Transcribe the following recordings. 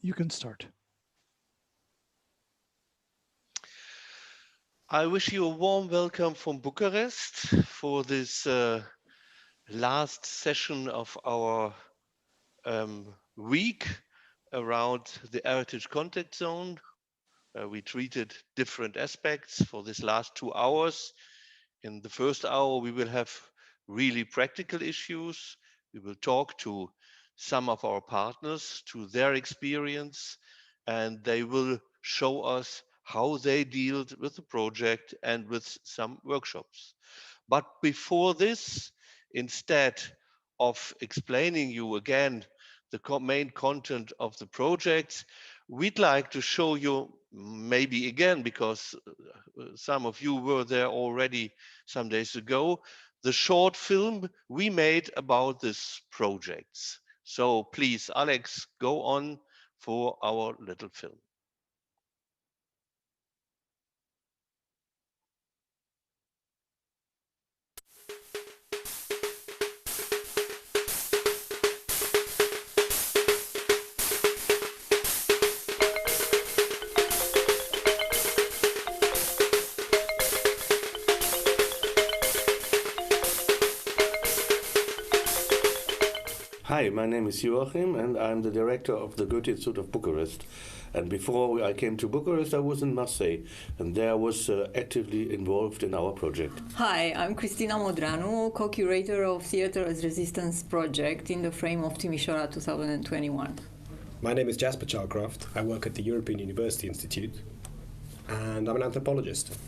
you can start. I wish you a warm welcome from Bucharest for this last session of our week around the Heritage Contact Zone. We treated different aspects for this last 2 hours. In the first hour, we will have really practical issues. We will talk to some of our partners, to their experience, and they will show us how they dealt with the project and with some workshops. But before this, instead of explaining you again the main content of the project, we'd like to show you, maybe again, because some of you were there already some days ago, the short film we made about this project. So please, Alex, go on for our little film. Hi, my name is Joachim and I'm the director of the Goethe Institute of Bucharest. And before I came to Bucharest, I was in Marseille, and there I was actively involved in our project. Hi, I'm Cristina Modreanu, co-curator of Theatre as Resistance project in the frame of Timișoara 2021. My name is Jasper Chalcraft. I work at the European University Institute, and I'm an anthropologist.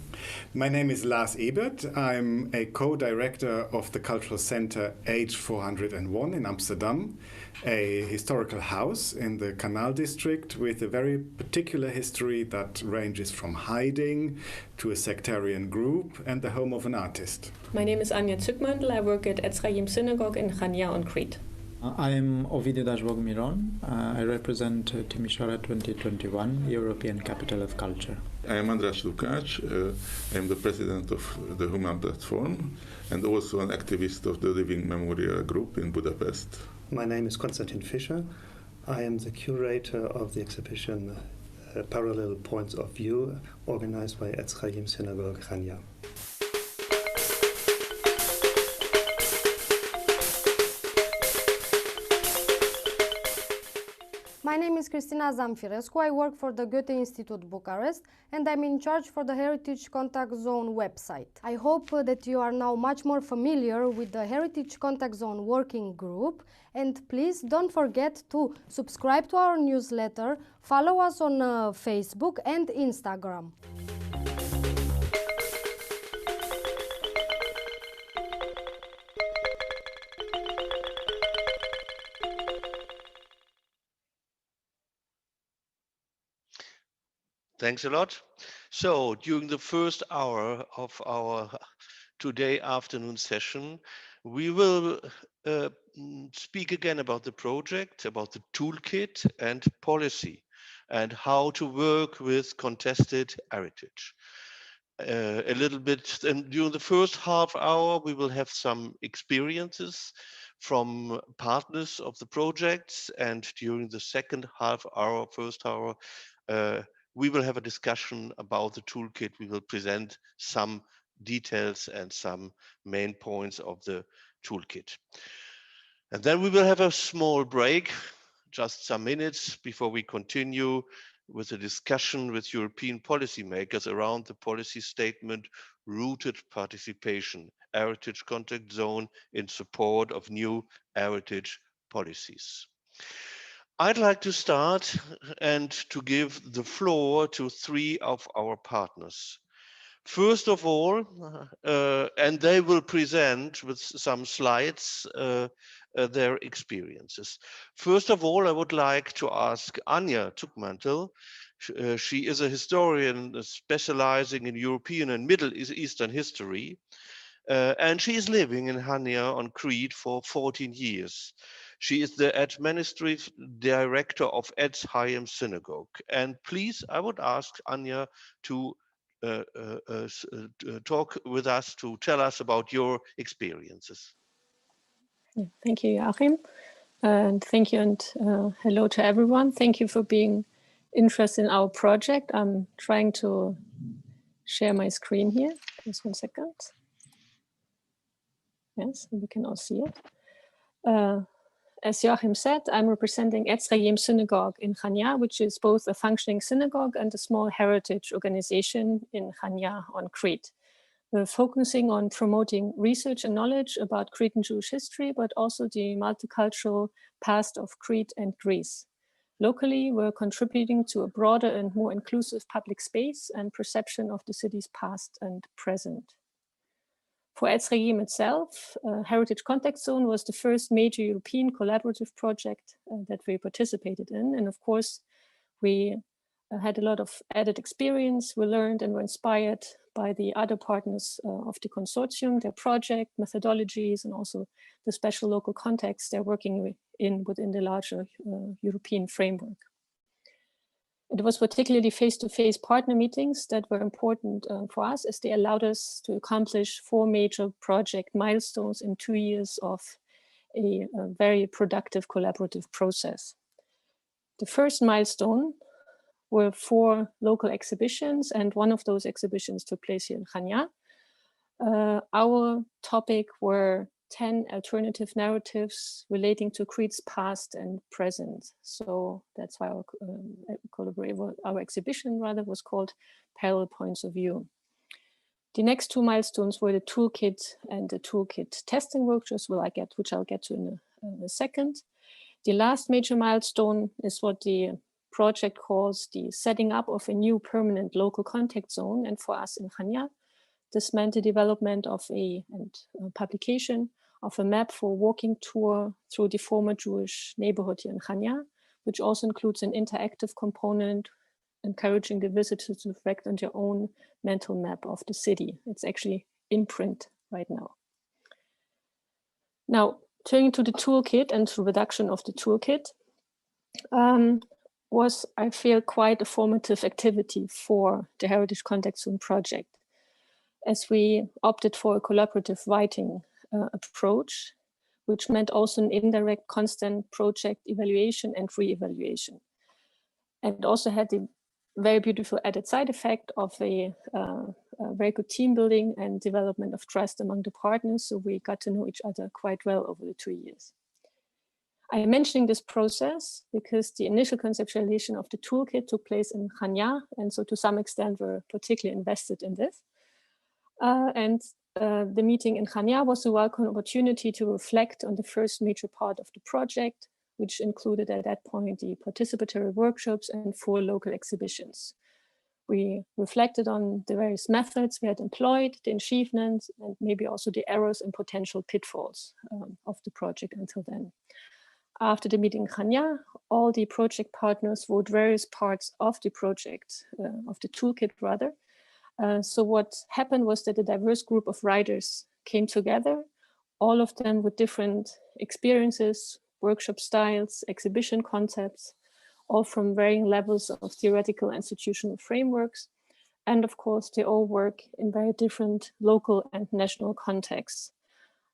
My name is Lars Ebert. I'm a co-director of the Cultural Center H401 in Amsterdam, a historical house in the Canal District with a very particular history that ranges from hiding to a sectarian group and the home of an artist. My name is Anja Zückmantel. I work at Ezrayim Synagogue in Anja on Crete. I am Ovidiu Dajbog-Miron. I represent Timișoara 2021, European Capital of Culture. I am Andras Lukács. I am the president of the Human Platform and also an activist of the Living Memorial Group in Budapest. My name is Konstantin Fischer. I am the curator of the exhibition Parallel Points of View, organized by Ezrayim Synagogue Anja. My name is Cristina Zamfirescu. I work for the Goethe Institute Bucharest and I'm in charge for the Heritage Contact Zone website. I hope that you are now much more familiar with the Heritage Contact Zone working group, and please don't forget to subscribe to our newsletter, follow us on Facebook and Instagram. Thanks a lot. So during the first hour of our today afternoon session, we will speak again about the project, about the toolkit and policy, and how to work with contested heritage. A little bit, and during the first half hour, we will have some experiences from partners of the projects, and during the second half hour, first hour, we will have a discussion about the toolkit. We will present some details and some main points of the toolkit. And then we will have a small break, just some minutes before we continue with a discussion with European policymakers around the policy statement, Rooted Participation, Heritage Contact Zone in support of new heritage policies. I'd like to start and to give the floor to three of our partners. First of all, and they will present with some slides their experiences. First of all, I would like to ask Anja Zückmantel. She is a historian specializing in European and Middle Eastern history, and she is living in Anja on Crete for 14 years. She is the administrative director of Ezrayim Synagogue. And please, I would ask Anja to talk with us, to tell us about your experiences. Yeah, thank you, Joachim. And thank you, and hello to everyone. Thank you for being interested in our project. I'm trying to share my screen here. Just 1 second. Yes, we can all see it. As Joachim said, I'm representing Ezrayim Synagogue in Chania, which is both a functioning synagogue and a small heritage organization in Chania on Crete. We're focusing on promoting research and knowledge about Cretan Jewish history, but also the multicultural past of Crete and Greece. Locally, we're contributing to a broader and more inclusive public space and perception of the city's past and present. For Ezrayim itself, Heritage Contact Zone was the first major European collaborative project that we participated in. And of course, we had a lot of added experience. We learned and were inspired by the other partners of the consortium, their project, methodologies, and also the special local context they're working in within the larger European framework. It was particularly face-to-face partner meetings that were important for us, as they allowed us to accomplish 4 major project milestones in 2 years of a very productive collaborative process. The first milestone were 4 local exhibitions, and one of those exhibitions took place here in Chania. Our topic were 10 alternative narratives relating to Crete's past and present. So that's why our exhibition was called Parallel Points of View. The next 2 milestones were the toolkit and the toolkit testing workshops, which I'll get to in a second. The last major milestone is what the project calls the setting up of a new permanent local contact zone. And for us in Chania, this meant the development of a publication of a map for walking tour through the former Jewish neighborhood here in Chania, which also includes an interactive component encouraging the visitors to reflect on their own mental map of the city. It's actually in print right now. Now, turning to the toolkit and the reduction of the toolkit, was, I feel, quite a formative activity for the Heritage Contact Zone project, as we opted for a collaborative writing approach, which meant also an indirect constant project evaluation and re-evaluation. And also had the very beautiful added side effect of a very good team building and development of trust among the partners. So we got to know each other quite well over the 2 years. I am mentioning this process because the initial conceptualization of the toolkit took place in Chania, and so to some extent we're particularly invested in this. The meeting in Chania was a welcome opportunity to reflect on the first major part of the project, which included at that point the participatory workshops and 4 local exhibitions. We reflected on the various methods we had employed, the achievements, and maybe also the errors and potential pitfalls of the project until then. After the meeting in Chania, all the project partners wrote various parts of the project, of the toolkit rather. So what happened was that a diverse group of writers came together, all of them with different experiences, workshop styles, exhibition concepts, all from varying levels of theoretical institutional frameworks. And of course, they all work in very different local and national contexts.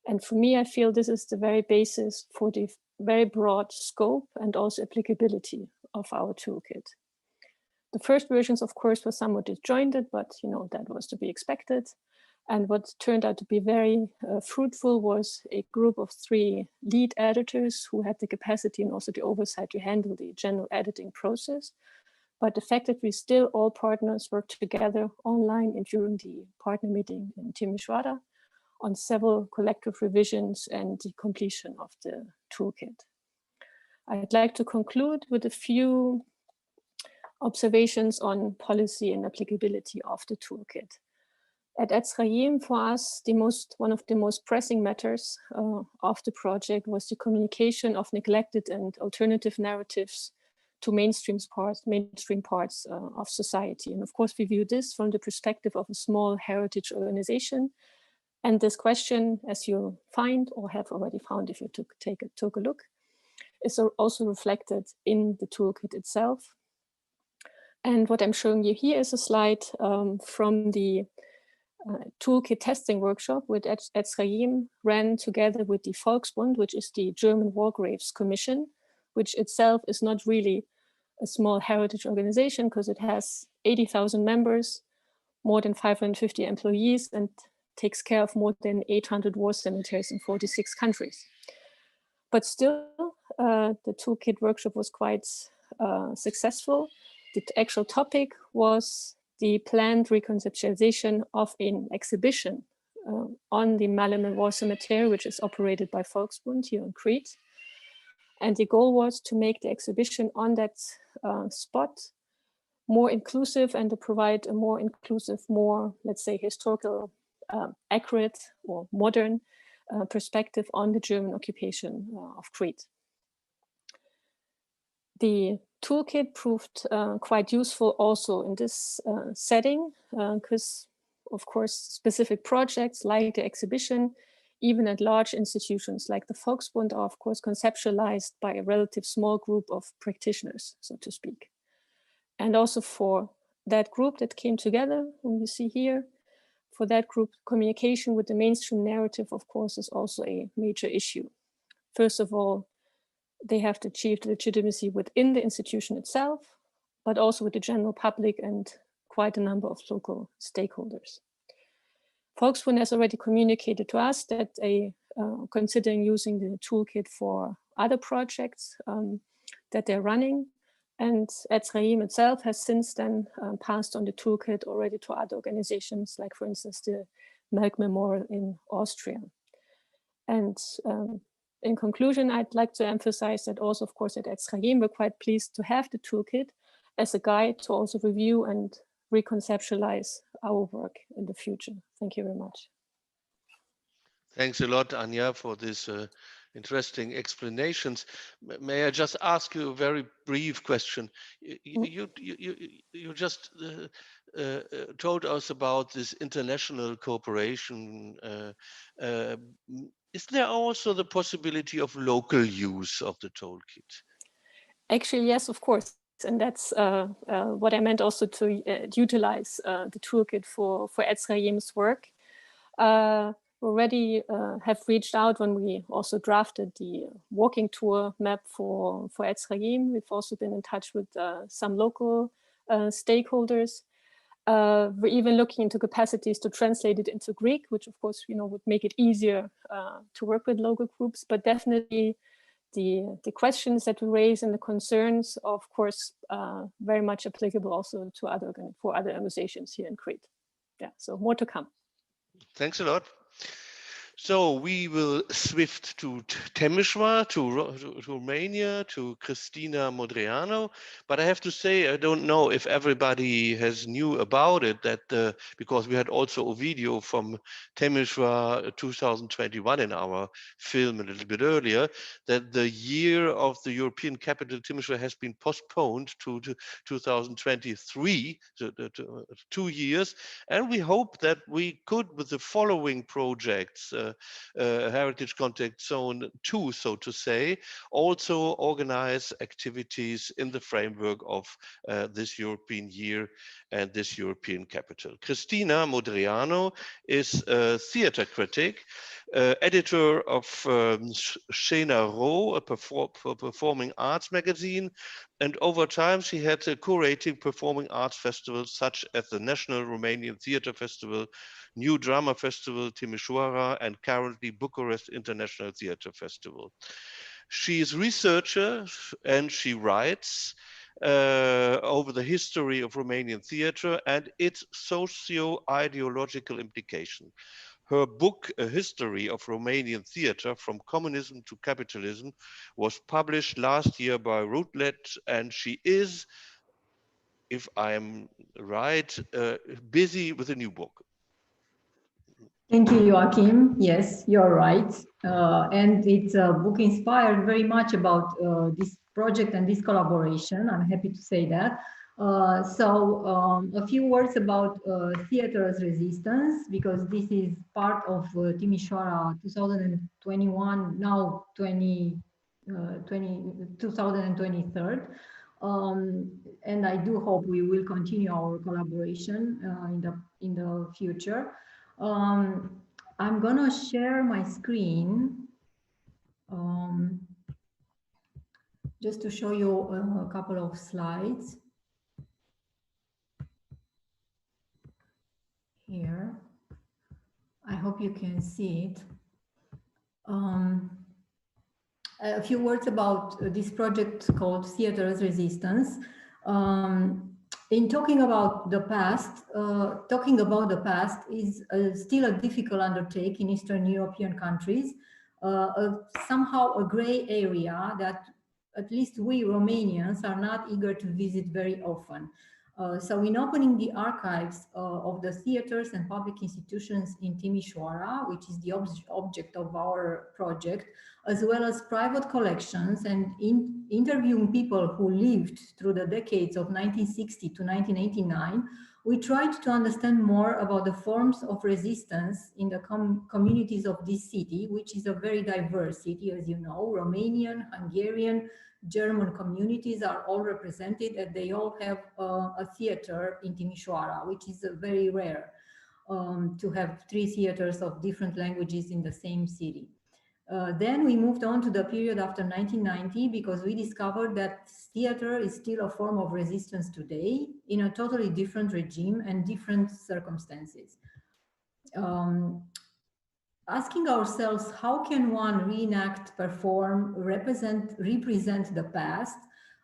And for me, I feel this is the very basis for the very broad scope and also applicability of our toolkit. The first versions, of course, were somewhat disjointed, but that was to be expected. And what turned out to be very fruitful was a group of 3 lead editors who had the capacity and also the oversight to handle the general editing process. But the fact that we still all partners worked together online and during the partner meeting in Timișoara on several collective revisions and the completion of the toolkit. I'd like to conclude with a few observations on policy and applicability of the toolkit. At Ezrayim, for us, one of the most pressing matters of the project was the communication of neglected and alternative narratives to mainstream parts of society. And of course, we view this from the perspective of a small heritage organization. And this question, as you find or have already found if you took a look, is also reflected in the toolkit itself. And what I'm showing you here is a slide from the toolkit testing workshop with Ezraim ran together with the Volksbund, which is the German War Graves Commission, which itself is not really a small heritage organization because it has 80,000 members, more than 550 employees, and takes care of more than 800 war cemeteries in 46 countries. But still, the toolkit workshop was quite successful. The actual topic was the planned reconceptualization of an exhibition on the Malem War Cemetery, which is operated by Volksbund here in Crete. And the goal was to make the exhibition on that spot more inclusive and to provide a more inclusive, more, let's say, historical, accurate or modern perspective on the German occupation of Crete. The toolkit proved quite useful also in this setting because, of course, specific projects like the exhibition, even at large institutions like the Volksbund, are of course conceptualized by a relative small group of practitioners, so to speak. And also for that group that came together, whom you see here, for that group, communication with the mainstream narrative, of course, is also a major issue. First of all, they have to achieve legitimacy within the institution itself, but also with the general public and quite a number of local stakeholders. Volksbund has already communicated to us that they considering using the toolkit for other projects that they're running. And Ezraim itself has since then passed on the toolkit already to other organizations, like for instance, the Melk Memorial in Austria. And in conclusion, I'd like to emphasize that also, of course, at Ezraim, we're quite pleased to have the toolkit as a guide to also review and reconceptualize our work in the future. Thank you very much. Thanks a lot, Anja, for this interesting explanations. May I just ask you a very brief question? You just told us about this international cooperation. Is there also the possibility of local use of the toolkit? Actually, yes, of course. And that's what I meant also to utilize the toolkit for Ezraim's work. Already have reached out when we also drafted the walking tour map for Ezraim. We've also been in touch with some local stakeholders. We're even looking into capacities to translate it into Greek, which of course, would make it easier to work with local groups, but definitely the questions that we raise and the concerns are, of course, very much applicable also to other organizations here in Crete. Yeah, so more to come. Thanks a lot. So we will shift to Timișoara, to Romania, to Cristina Modreanu. But I have to say, I don't know if everybody has knew about it, that because we had also a video from Timișoara 2021 in our film a little bit earlier, that the year of the European capital Timișoara has been postponed to 2023, so 2 years. And we hope that we could, with the following projects, Heritage Contact Zone 2, so to say, also organize activities in the framework of this European year and this European capital. Cristina Modreanu is a theater critic, editor of Scena Ro, a performing arts magazine, and over time she had curating performing arts festivals such as the National Romanian Theatre Festival, New Drama Festival Timișoara, and currently Bucharest International Theatre Festival. She is a researcher and she writes over the history of Romanian theatre and its socio-ideological implication. Her book, A History of Romanian Theatre from Communism to Capitalism, was published last year by Routledge, and she is, if I'm right, busy with a new book. Thank you, Joachim. Yes, you're right. And it's a book inspired very much about this project and this collaboration. I'm happy to say that. A few words about theater as resistance, because this is part of Timișoara 2021, now 2023. And I do hope we will continue our collaboration in the future. I'm gonna share my screen just to show you a couple of slides here. I hope you can see it. A few words about this project called Theatre as Resistance. In talking about the past, is still a difficult undertaking in Eastern European countries, somehow a gray area that at least we Romanians are not eager to visit very often. So in opening the archives of the theaters and public institutions in Timișoara, which is the object of our project, as well as private collections and interviewing people who lived through the decades of 1960 to 1989, we tried to understand more about the forms of resistance in the communities of this city, which is a very diverse city, as you know. Romanian, Hungarian, German communities are all represented, and they all have a theater in Timișoara, which is very rare to have 3 theaters of different languages in the same city. Then we moved on to the period after 1990 because we discovered that theater is still a form of resistance today in a totally different regime and different circumstances. Asking ourselves, how can one reenact, perform, represent the past?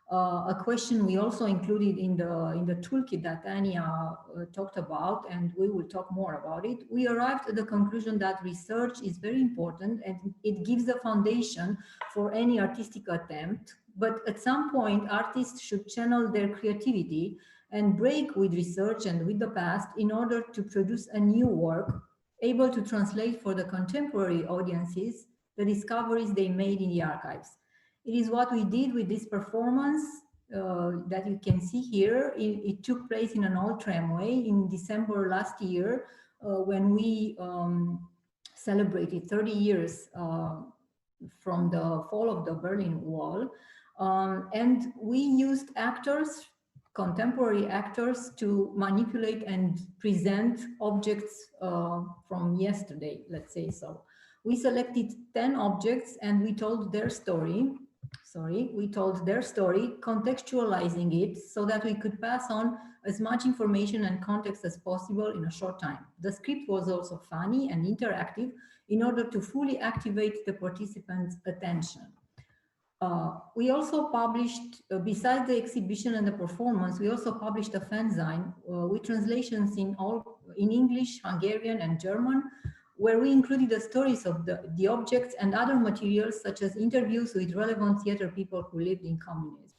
A question we also included in the toolkit that Anja talked about, and we will talk more about it. We arrived at the conclusion that research is very important and it gives the foundation for any artistic attempt. But at some point, artists should channel their creativity and break with research and with the past in order to produce a new work able to translate for the contemporary audiences the discoveries they made in the archives. It is what we did with this performance that you can see here. It took place in an old tramway in December last year when we celebrated 30 years from the fall of the Berlin Wall. And we used actors, contemporary actors, to manipulate and present objects from yesterday, let's say so. We selected 10 objects and we told their story. Contextualizing it so that we could pass on as much information and context as possible in a short time. The script was also funny and interactive in order to fully activate the participants' attention. We also published, besides the exhibition and the performance, we also published a fanzine with translations in English, Hungarian, and German, where we included the stories of the objects and other materials, such as interviews with relevant theater people who lived in communism.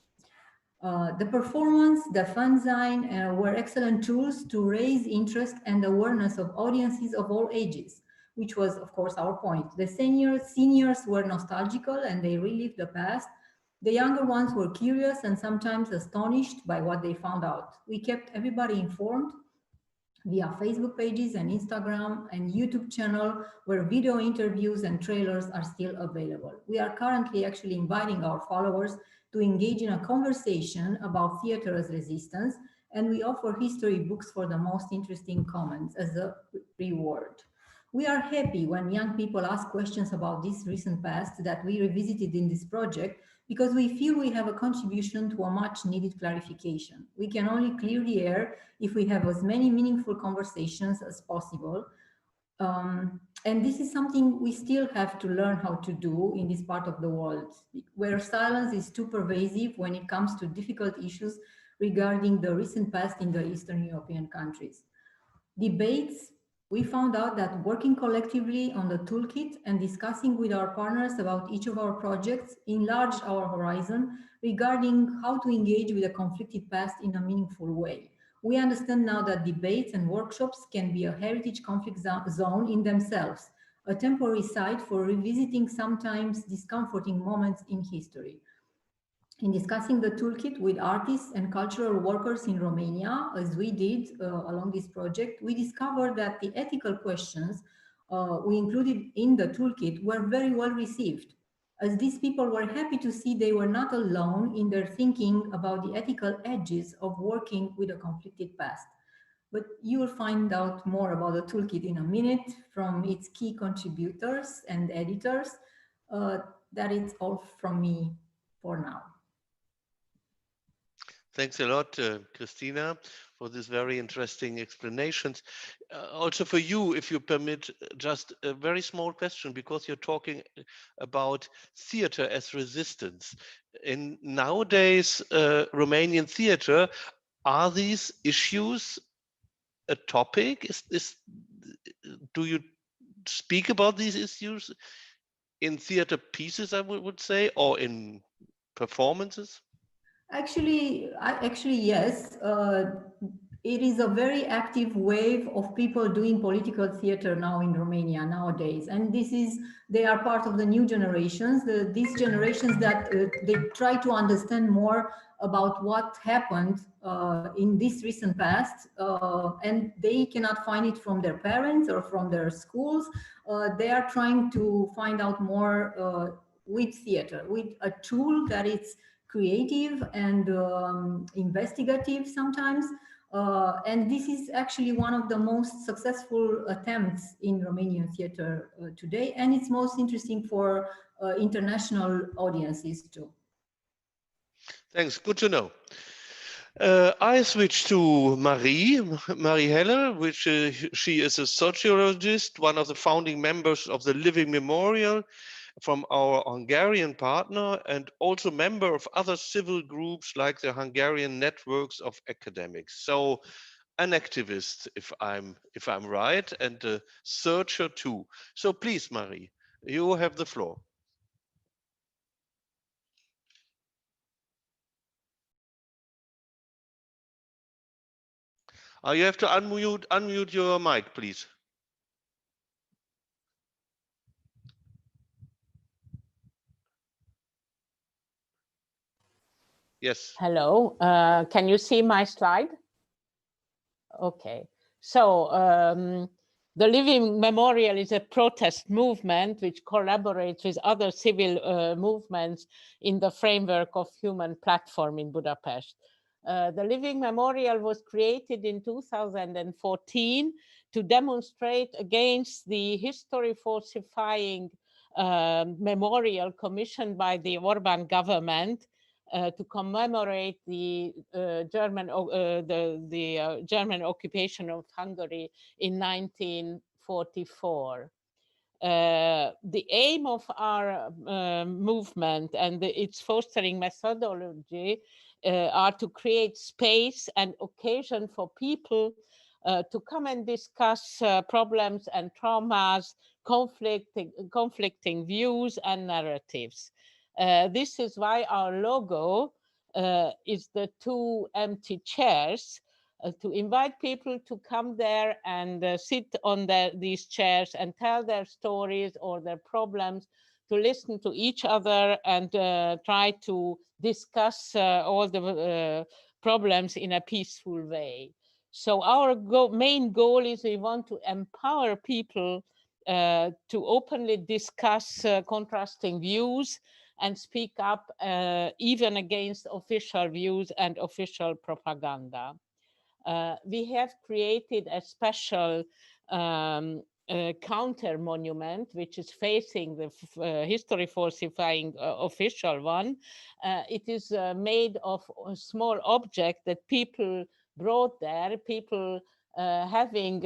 The performance, the fanzine were excellent tools to raise interest and awareness of audiences of all ages, which was, of course, our point. The seniors were nostalgical and they relived the past. The younger ones were curious and sometimes astonished by what they found out. We kept everybody informed via Facebook pages and Instagram and YouTube channel, where video interviews and trailers are still available. We are currently actually inviting our followers to engage in a conversation about theater as resistance, and we offer history books for the most interesting comments as a reward. We are happy when young people ask questions about this recent past that we revisited in this project, because we feel we have a contribution to a much needed clarification. We can only clear the air if we have as many meaningful conversations as possible. And this is something we still have to learn how to do in this part of the world, where silence is too pervasive when it comes to difficult issues regarding the recent past in the Eastern European countries. Debates. We found out that working collectively on the toolkit and discussing with our partners about each of our projects enlarged our horizon regarding how to engage with a conflicted past in a meaningful way. We understand now that debates and workshops can be a heritage conflict zone in themselves, a temporary site for revisiting sometimes discomforting moments in history. In discussing the toolkit with artists and cultural workers in Romania, as we did along this project, we discovered that the ethical questions we included in the toolkit were very well received, as these people were happy to see they were not alone in their thinking about the ethical edges of working with a conflicted past. But you will find out more about the toolkit in a minute from its key contributors and editors. That is all from me for now. Thanks a lot, Cristina, for this very interesting explanations. Also for you, if you permit, just a very small question, because you're talking about theater as resistance. In nowadays, Romanian theater, are these issues a topic? Do you speak about these issues in theater pieces, I would say, or in performances? Actually, yes. It is a very active wave of people doing political theater now in Romania nowadays, and they are part of the new generations. These generations that they try to understand more about what happened in this recent past, and they cannot find it from their parents or from their schools. They are trying to find out more with theater, with a tool that is creative and investigative sometimes. And this is actually one of the most successful attempts in Romanian theater today. And it's most interesting for international audiences too. Thanks, good to know. I switch to Marie Heller, which she is a sociologist, one of the founding members of the Living Memorial, from our Hungarian partner, and also member of other civil groups like the Hungarian Networks of Academics. So an activist, if I'm right, and a searcher too. So please, Marie, you have the floor. You have to unmute your mic, please. Yes. Hello, can you see my slide? Okay, so the Living Memorial is a protest movement which collaborates with other civil movements in the framework of Human Platform in Budapest. The Living Memorial was created in 2014 to demonstrate against the history falsifying memorial commissioned by the Orbán government to commemorate the German occupation of Hungary in 1944. The aim of our movement and its fostering methodology are to create space and occasion for people to come and discuss problems and traumas, conflicting views and narratives. This is why our logo is the two empty chairs, to invite people to come there and sit on these chairs and tell their stories or their problems, to listen to each other and try to discuss all the problems in a peaceful way. So our main goal is we want to empower people to openly discuss contrasting views and speak up even against official views and official propaganda. We have created a special counter monument, which is facing the history falsifying official one. It is made of a small object that people brought there, people having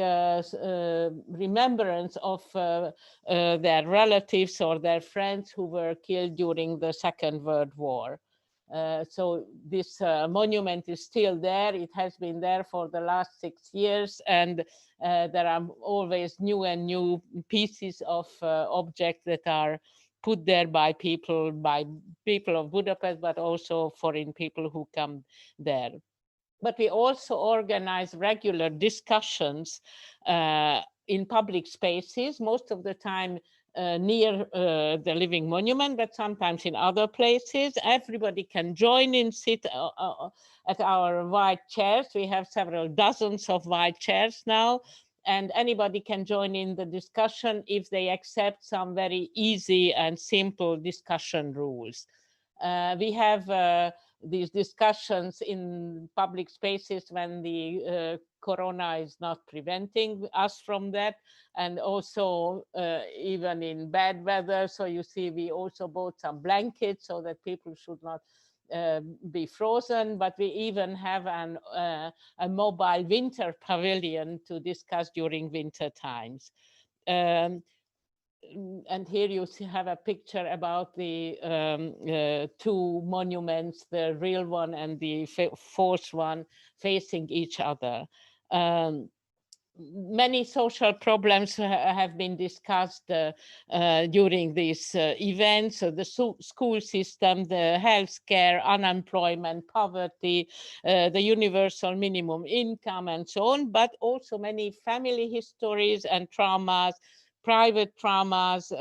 remembrance of their relatives or their friends who were killed during the Second World War. So this monument is still there. It has been there for the last 6 years, and there are always new and new pieces of objects that are put there by people of Budapest, but also foreign people who come there. But we also organize regular discussions in public spaces, most of the time near the Living Monument, but sometimes in other places. Everybody can join in, sit at our white chairs. We have several dozens of white chairs now, and anybody can join in the discussion if they accept some very easy and simple discussion rules. We have these discussions in public spaces when the corona is not preventing us from that, and also even in bad weather. So you see, we also bought some blankets so that people should not be frozen, but we even have a mobile winter pavilion to discuss during winter times. And here you have a picture about the two monuments, the real one and the fourth one facing each other. Many social problems have been discussed during this event. So the school system, the healthcare, unemployment, poverty, the universal minimum income, and so on, but also many family histories and traumas, private traumas,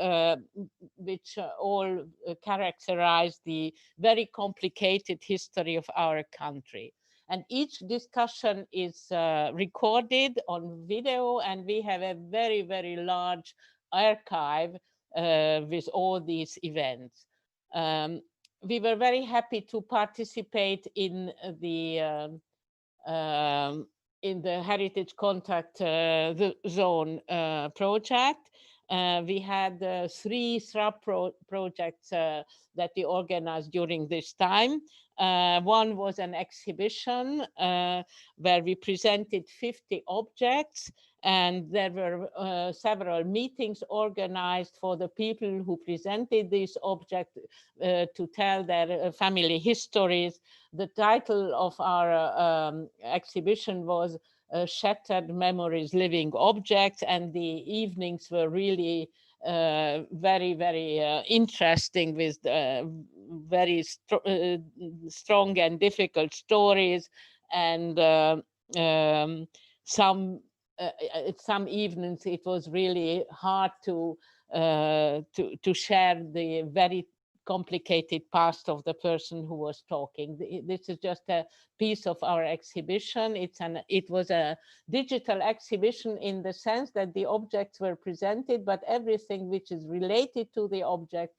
which all characterize the very complicated history of our country. And each discussion is recorded on video, and we have a very, very large archive with all these events. We were very happy to participate in the Heritage Contact Zone project. We had 3 sub-projects that we organized during this time. One was an exhibition where we presented 50 objects, and there were several meetings organized for the people who presented these objects to tell their family histories. The title of our exhibition was Shattered Memories, Living Objects, and the evenings were really very, very interesting, with very strong and difficult stories, and some evenings it was really hard to share the very complicated past of the person who was talking. This is just a piece of our exhibition. It was a digital exhibition in the sense that the objects were presented, but everything which is related to the object,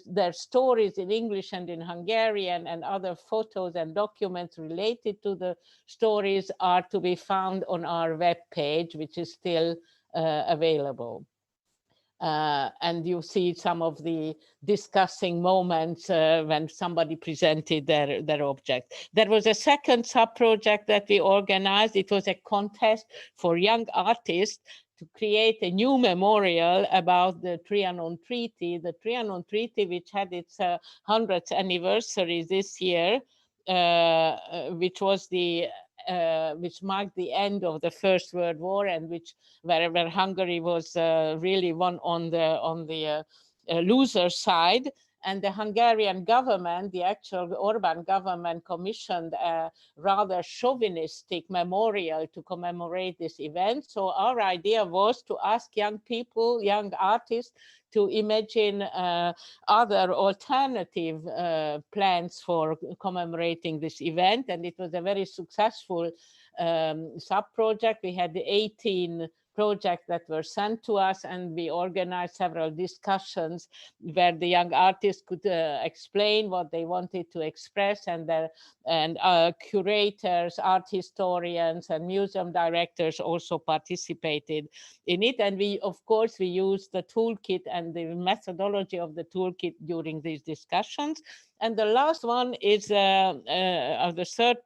their stories in English and in Hungarian, and other photos and documents related to the stories are to be found on our web page, which is still available. And you see some of the discussing moments when somebody presented their object. There was a second sub-project that we organized. It was a contest for young artists to create a new memorial about the Trianon Treaty. The Trianon Treaty, which had its 100th anniversary this year, which was which marked the end of the First World War, and where Hungary was really one on the loser side. And the Hungarian government, the actual Orbán government, commissioned a rather chauvinistic memorial to commemorate this event. So our idea was to ask young people, young artists, to imagine other alternative plans for commemorating this event. And it was a very successful sub-project. We had 18 projects that were sent to us, and we organized several discussions where the young artists could explain what they wanted to express, and curators, art historians, and museum directors also participated in it. And we, of course, we used the toolkit and the methodology of the toolkit during these discussions. And the last one is the third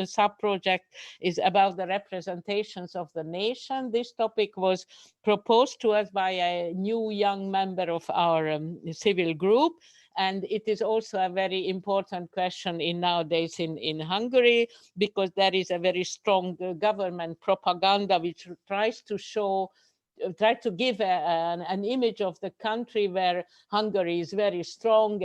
sub-project is about the representations of the nation. This topic was proposed to us by a new young member of our civil group. And it is also a very important question nowadays in Hungary, because there is a very strong government propaganda which tries to give an image of the country where Hungary is very strong,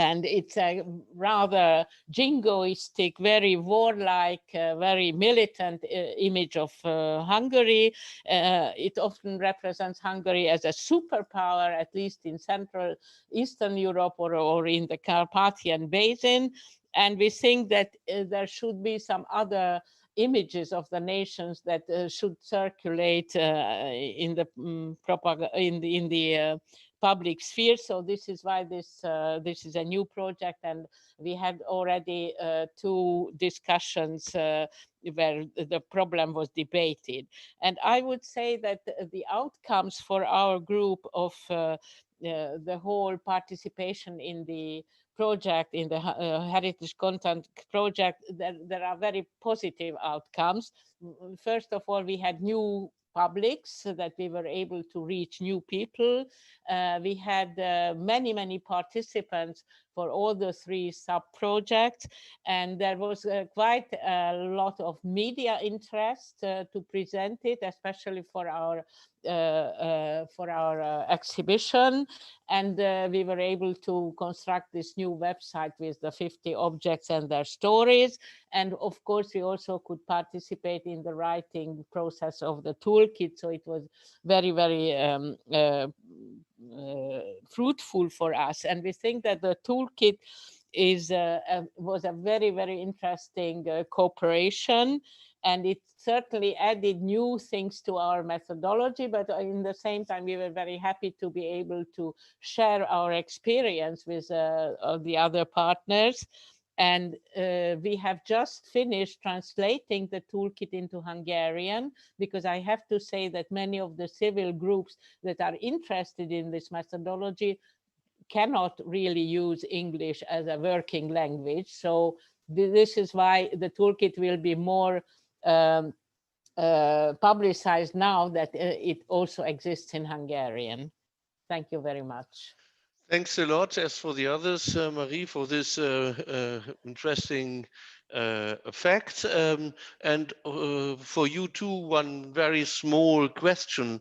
and it's a rather jingoistic, very warlike, very militant image of Hungary. It often represents Hungary as a superpower, at least in Central Eastern Europe or in the Carpathian Basin. And we think that there should be some other images of the nations that should circulate in the public sphere. So this is why this is a new project, and we had already 2 discussions where the problem was debated. And I would say that the outcomes for our group of the whole participation in the project, in the heritage content project, there are very positive outcomes. First of all, we had new publics, so that we were able to reach new people. We had many participants for all the 3 sub-projects, and there was quite a lot of media interest to present it, especially for our exhibition. And we were able to construct this new website with the 50 objects and their stories. And of course, we also could participate in the writing process of the toolkit. So it was very fruitful for us. And we think that the toolkit was a very interesting cooperation. And it certainly added new things to our methodology, but in the same time, we were very happy to be able to share our experience with the other partners. And we have just finished translating the toolkit into Hungarian, because I have to say that many of the civil groups that are interested in this methodology cannot really use English as a working language. So this is why the toolkit will be more publicized now that it also exists in Hungarian. Thank you very much. Thanks a lot, as for the others, Marie, for this interesting fact. And for you too, one very small question.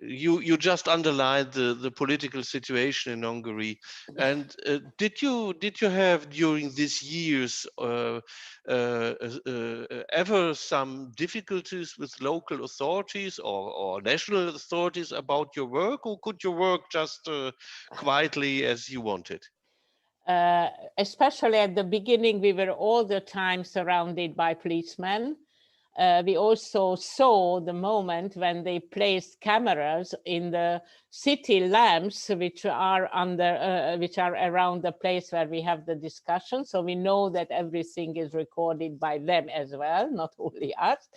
You just underlined the political situation in Hungary. And did you have during these years ever some difficulties with local authorities or national authorities about your work, or could your work just quietly as you wanted? Especially at the beginning, we were all the time surrounded by policemen. We also saw the moment when they placed cameras in the city lamps, which are around the place where we have the discussion. So we know that everything is recorded by them as well, not only us.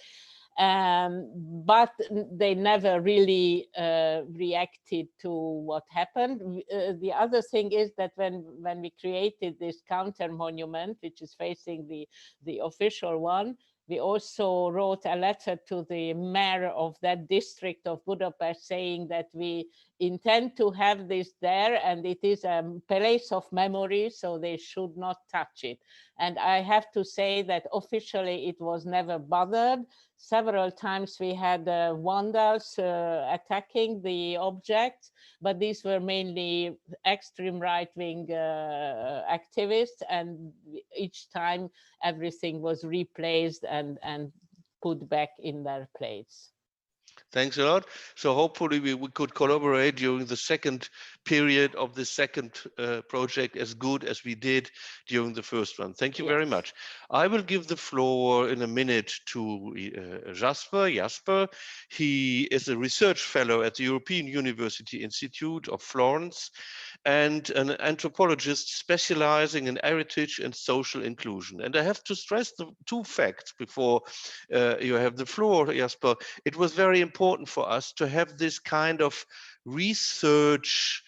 But they never really reacted to what happened. The other thing is that when we created this counter monument, which is facing the official one, we also wrote a letter to the mayor of that district of Budapest saying that we intend to have this there, and it is a place of memory, so they should not touch it. And I have to say that officially it was never bothered. Several times we had vandals attacking the objects, but these were mainly extreme right-wing activists, and each time everything was replaced and put back in their place. Thanks a lot. So hopefully we could collaborate during the second period of the second project as good as we did during the first one. Thank you very much. I will give the floor in a minute to Jasper. He is a research fellow at the European University Institute of Florence and an anthropologist specializing in heritage and social inclusion. And I have to stress the 2 facts before you have the floor, Jasper. It was very important for us to have this kind of research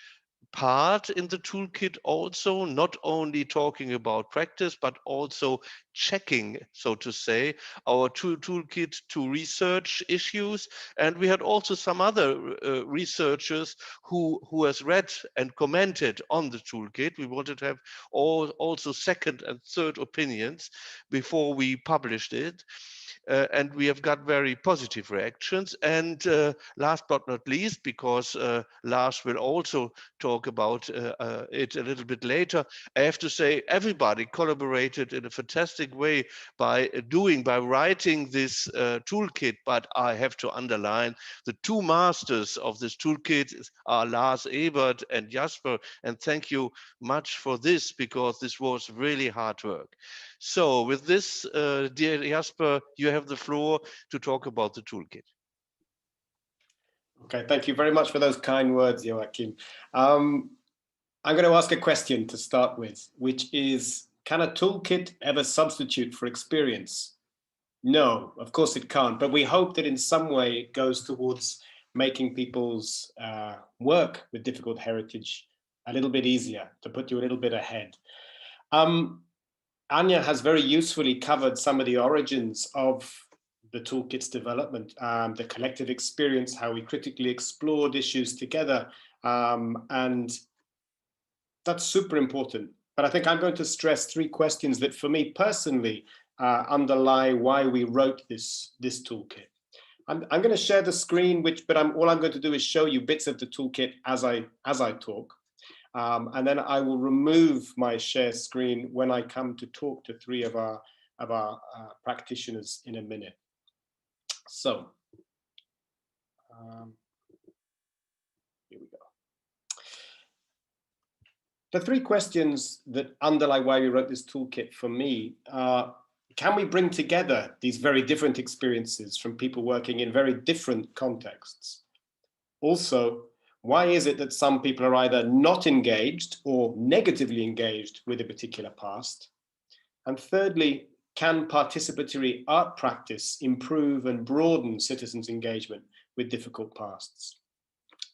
part in the toolkit also, not only talking about practice, but also checking, so to say, our toolkit to research issues. And we had also some other researchers who has read and commented on the toolkit. We wanted to have also second and third opinions before we published it. And we have got very positive reactions. And last but not least, because Lars will also talk about it a little bit later, I have to say everybody collaborated in a fantastic way by writing this toolkit. But I have to underline the 2 masters of this toolkit are Lars, Ebert and Jasper. And thank you much for this, because this was really hard work. So with this, dear Jasper, you have the floor to talk about the toolkit. Okay, thank you very much for those kind words, Joachim. I'm going to ask a question to start with, which is, can a toolkit ever substitute for experience? No, of course it can't, but we hope that in some way it goes towards making people's work with difficult heritage a little bit easier, to put you a little bit ahead. Anja has very usefully covered some of the origins of the toolkit's development, the collective experience, how we critically explored issues together, and that's super important. But I think I'm going to stress 3 questions that for me personally underlie why we wrote this toolkit. I'm going to share the screen, all I'm going to do is show you bits of the toolkit as I talk. And then I will remove my share screen when I come to talk to 3 of our practitioners in a minute. So, here we go. The 3 questions that underlie why we wrote this toolkit for me are, can we bring together these very different experiences from people working in very different contexts? Also, why is it that some people are either not engaged or negatively engaged with a particular past? And thirdly, can participatory art practice improve and broaden citizens' engagement with difficult pasts?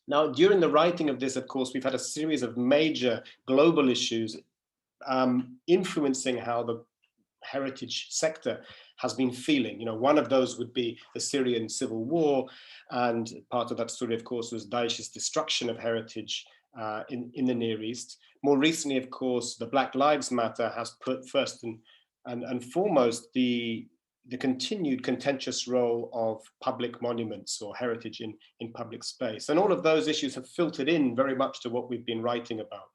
Now, during the writing of this, of course, we've had a series of major global issues influencing how the heritage sector has been feeling. One of those would be the Syrian civil war, and part of that story, of course, was Daesh's destruction of heritage in the Near East. More recently, of course, the Black Lives Matter has put first and foremost the continued contentious role of public monuments or heritage in public space. And all of those issues have filtered in very much to what we've been writing about.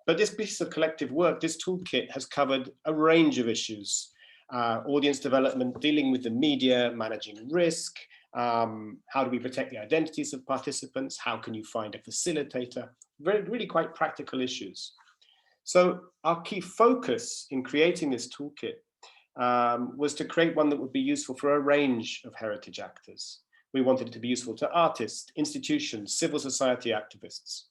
But this piece of collective work, this toolkit, has covered a range of issues. Audience development, dealing with the media, managing risk, how do we protect the identities of participants, how can you find a facilitator, really quite practical issues. So our key focus in creating this toolkit was to create one that would be useful for a range of heritage actors. We wanted it to be useful to artists, institutions, civil society activists.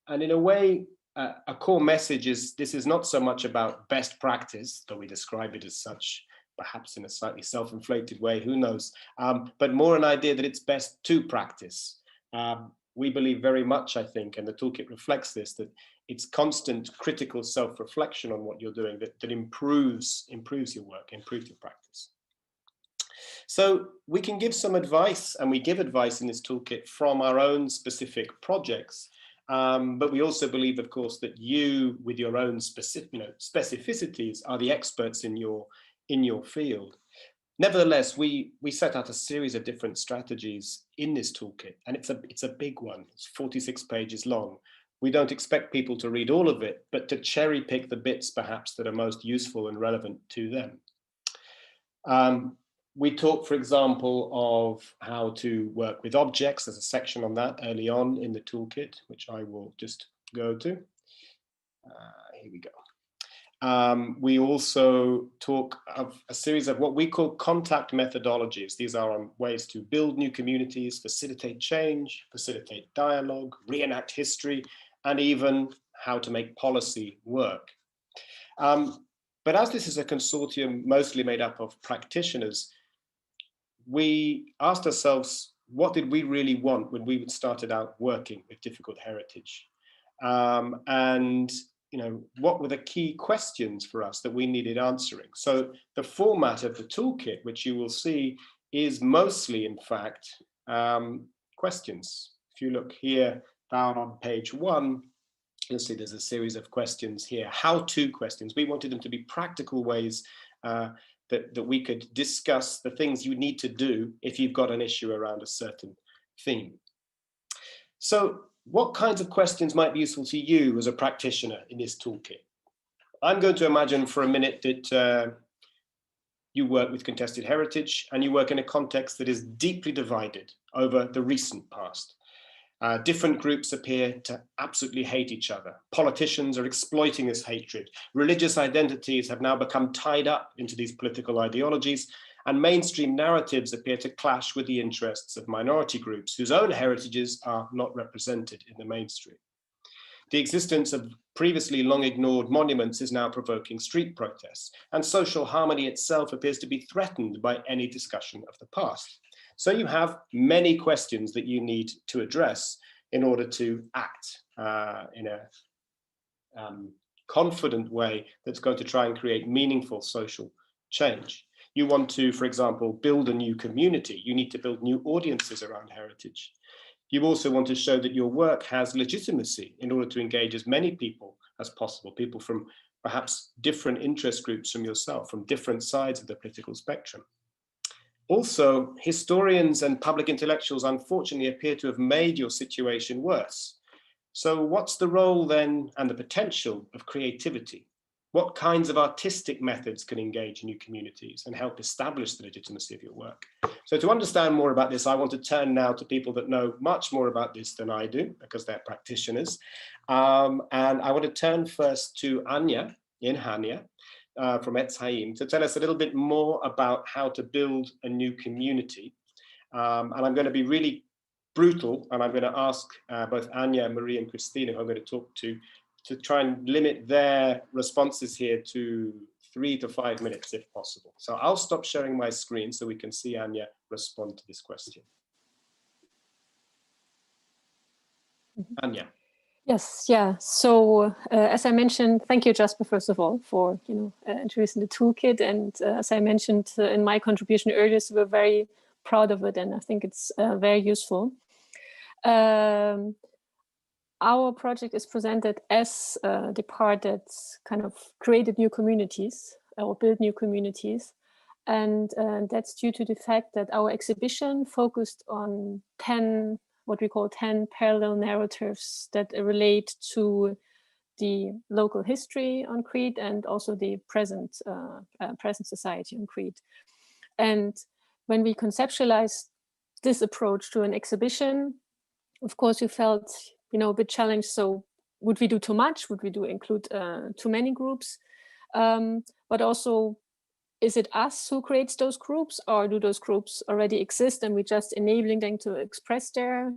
And in a way, a core message is this is not so much about best practice, though we describe it as such, perhaps in a slightly self-inflated way, who knows, but more an idea that it's best to practice. We believe very much, I think, and the toolkit reflects this, that it's constant critical self-reflection on what you're doing that improves your work, improves your practice. So we can give some advice, and we give advice in this toolkit from our own specific projects. But we also believe, of course, that you, with your own specificities, are the experts in your field. Nevertheless, we set out a series of different strategies in this toolkit, and it's a big one. It's 46 pages long. We don't expect people to read all of it, but to cherry pick the bits perhaps that are most useful and relevant to them. We talk, for example, of how to work with objects. There's a section on that early on in the toolkit, which I will just go to. Here we go. We also talk of a series of what we call contact methodologies. These are ways to build new communities, facilitate change, facilitate dialogue, reenact history, and even how to make policy work. But as this is a consortium mostly made up of practitioners, we asked ourselves, what did we really want when we started out working with difficult heritage? And what were the key questions for us that we needed answering? So the format of the toolkit, which you will see, is mostly, in fact, questions. If you look here down on page 1, you'll see there's a series of questions here, how-to questions. We wanted them to be practical ways that we could discuss the things you need to do if you've got an issue around a certain theme. So what kinds of questions might be useful to you as a practitioner in this toolkit? I'm going to imagine for a minute that you work with contested heritage and you work in a context that is deeply divided over the recent past. Different groups appear to absolutely hate each other. Politicians are exploiting this hatred. Religious identities have now become tied up into these political ideologies, and mainstream narratives appear to clash with the interests of minority groups whose own heritages are not represented in the mainstream. The existence of previously long ignored monuments is now provoking street protests, and social harmony itself appears to be threatened by any discussion of the past. So you have many questions that you need to address in order to act in a confident way that's going to try and create meaningful social change. You want to, for example, build a new community. You need to build new audiences around heritage. You also want to show that your work has legitimacy in order to engage as many people as possible, people from perhaps different interest groups from yourself, from different sides of the political spectrum. Also, historians and public intellectuals unfortunately appear to have made your situation worse. So what's the role then and the potential of creativity? What kinds of artistic methods can engage new communities and help establish the legitimacy of your work? So to understand more about this, I want to turn now to people that know much more about this than I do, because they're practitioners. And I want to turn first to Anja in Hania from HCZ to tell us a little bit more about how to build a new community. And I'm going to be really brutal, and I'm going to ask both Anja, Mária, and Cristina, who I'm going to talk to try and limit their responses here to 3 to 5 minutes if possible. So I'll stop sharing my screen so we can see Anja respond to this question. Anja. Yes, yeah. So as I mentioned, thank you, Jasper, first of all, for introducing the toolkit. And as I mentioned in my contribution earlier, so we're very proud of it, and I think it's very useful. Our project is presented as the part that kind of created new communities or built new communities. And that's due to the fact that our exhibition focused on 10, what we call 10 parallel narratives that relate to the local history on Crete and also the present society on Crete. And when we conceptualized this approach to an exhibition, of course, we felt a bit challenged. So would we do too much? Would we include too many groups? But also, is it us who creates those groups, or do those groups already exist and we're just enabling them to express their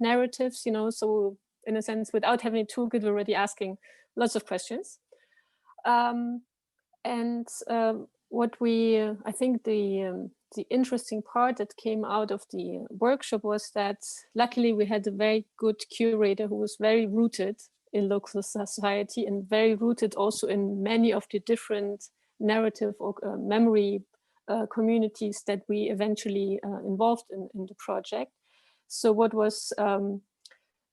narratives? So in a sense, without having a toolkit, we're already asking lots of questions. What I think the interesting part that came out of the workshop was that luckily we had a very good curator who was very rooted in local society and very rooted also in many of the different narrative or memory communities that we eventually involved in the project. So what was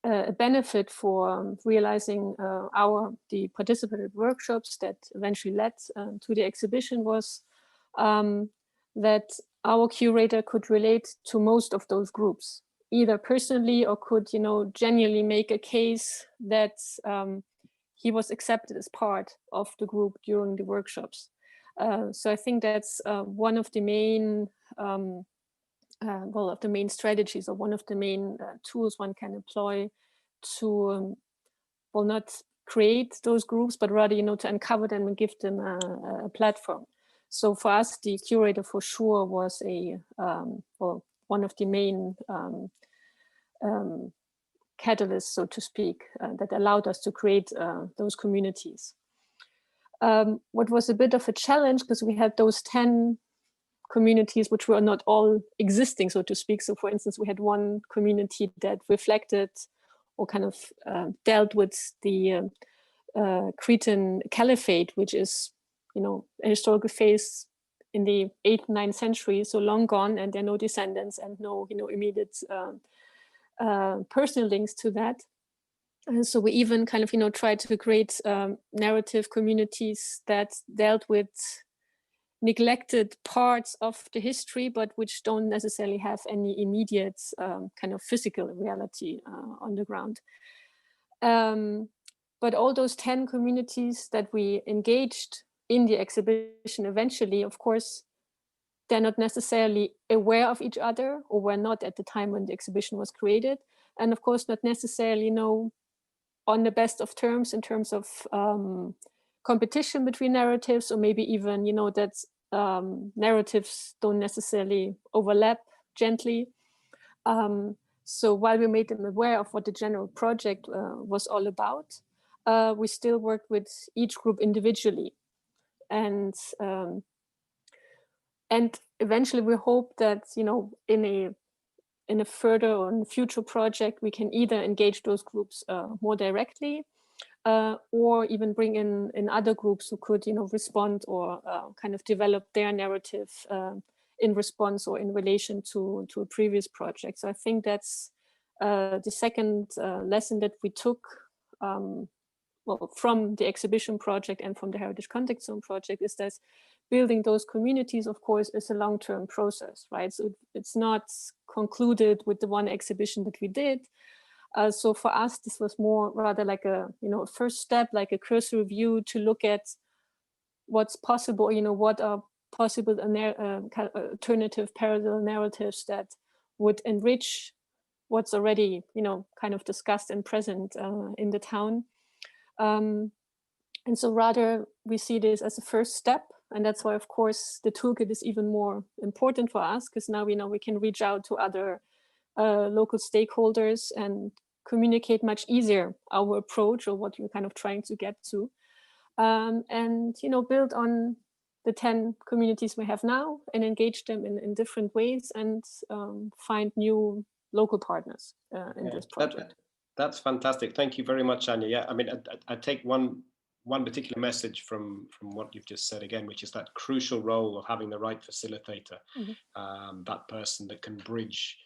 a benefit for realizing the participated workshops that eventually led to the exhibition was that our curator could relate to most of those groups, either personally or could, genuinely make a case that he was accepted as part of the group during the workshops. So I think that's one of the main, of the main strategies, or one of the main tools one can employ to, not create those groups, but rather, to uncover them and give them a platform. So for us, the curator for sure was one of the main catalysts, so to speak, that allowed us to create those communities. What was a bit of a challenge, because we had those 10 communities which were not all existing, so to speak. So for instance, we had one community that reflected or kind of dealt with the Cretan Caliphate, which is a historical phase in the 8th, 9th century, so long gone, and there are no descendants and no, immediate personal links to that. And so we even kind of, tried to create narrative communities that dealt with neglected parts of the history, but which don't necessarily have any immediate kind of physical reality on the ground. But all those 10 communities that we engaged in the exhibition eventually, of course, they're not necessarily aware of each other, or were not at the time when the exhibition was created. And of course, not necessarily on the best of terms in terms of competition between narratives, or maybe even, that narratives don't necessarily overlap gently. So while we made them aware of what the general project was all about, we still worked with each group individually. And eventually we hope that, you know, in a further or in a future project, we can either engage those groups more directly, or even bring in other groups who could, you know, respond or kind of develop their narrative in response or in relation to a previous project. So I think that's the second lesson that we took well, from the exhibition project and from the Heritage Contact Zone project, is that building those communities, of course, is a long-term process, right? So it's not concluded with the one exhibition that we did. So for us, this was more rather like a, you know, first step, like a cursory view to look at what's possible, you know, what are possible kind of alternative parallel narratives that would enrich what's already, you know, kind of discussed and present in the town. And so rather we see this as a first step. And that's why, of course, the toolkit is even more important for us, because now we know we can reach out to other local stakeholders and communicate much easier our approach or what we're kind of trying to get to. And, you know, build on the 10 communities we have now and engage them in different ways and find new local partners in this project. That's fantastic. Thank you very much, Anja. Yeah, I mean, I take one particular message from what you've just said again, which is that crucial role of having the right facilitator, that person that can bridge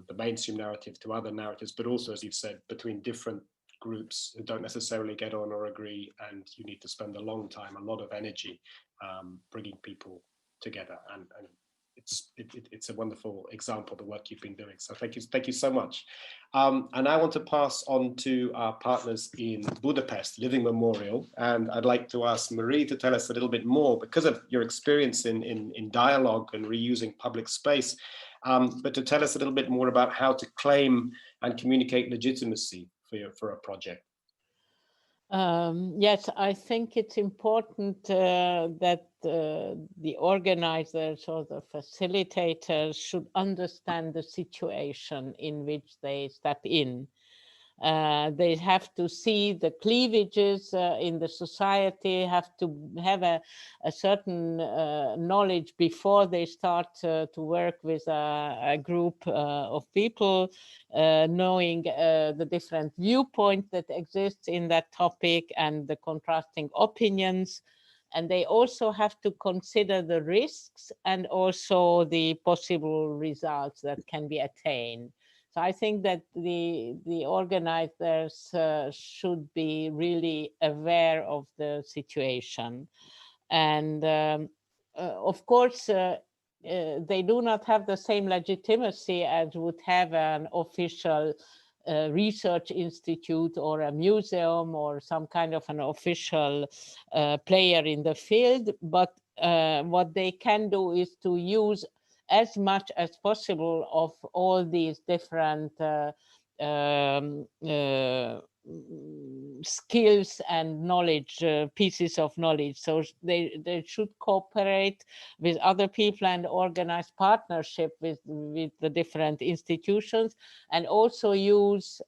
the mainstream narrative to other narratives, but also, as you've said, between different groups who don't necessarily get on or agree, and you need to spend a long time, a lot of energy bringing people together. And it's a wonderful example of the work you've been doing. So thank you so much. And I want to pass on to our partners in Budapest, Living Memorial. And I'd like to ask Marie to tell us a little bit more, because of your experience in dialogue and reusing public space, but to tell us a little bit more about how to claim and communicate legitimacy for a project. Yes, I think it's important that the organizers or the facilitators should understand the situation in which they step in. They have to see the cleavages in the society, have to have a certain knowledge before they start to work with a group of people, knowing the different viewpoints that exist in that topic and the contrasting opinions. And they also have to consider the risks and also the possible results that can be attained. So I think that the organizers should be really aware of the situation. And of course, they do not have the same legitimacy as would have an official research institute or a museum or some kind of an official player in the field. But what they can do is to use as much as possible of all these different skills and knowledge, pieces of knowledge. So they should cooperate with other people and organize partnership with the different institutions, and also use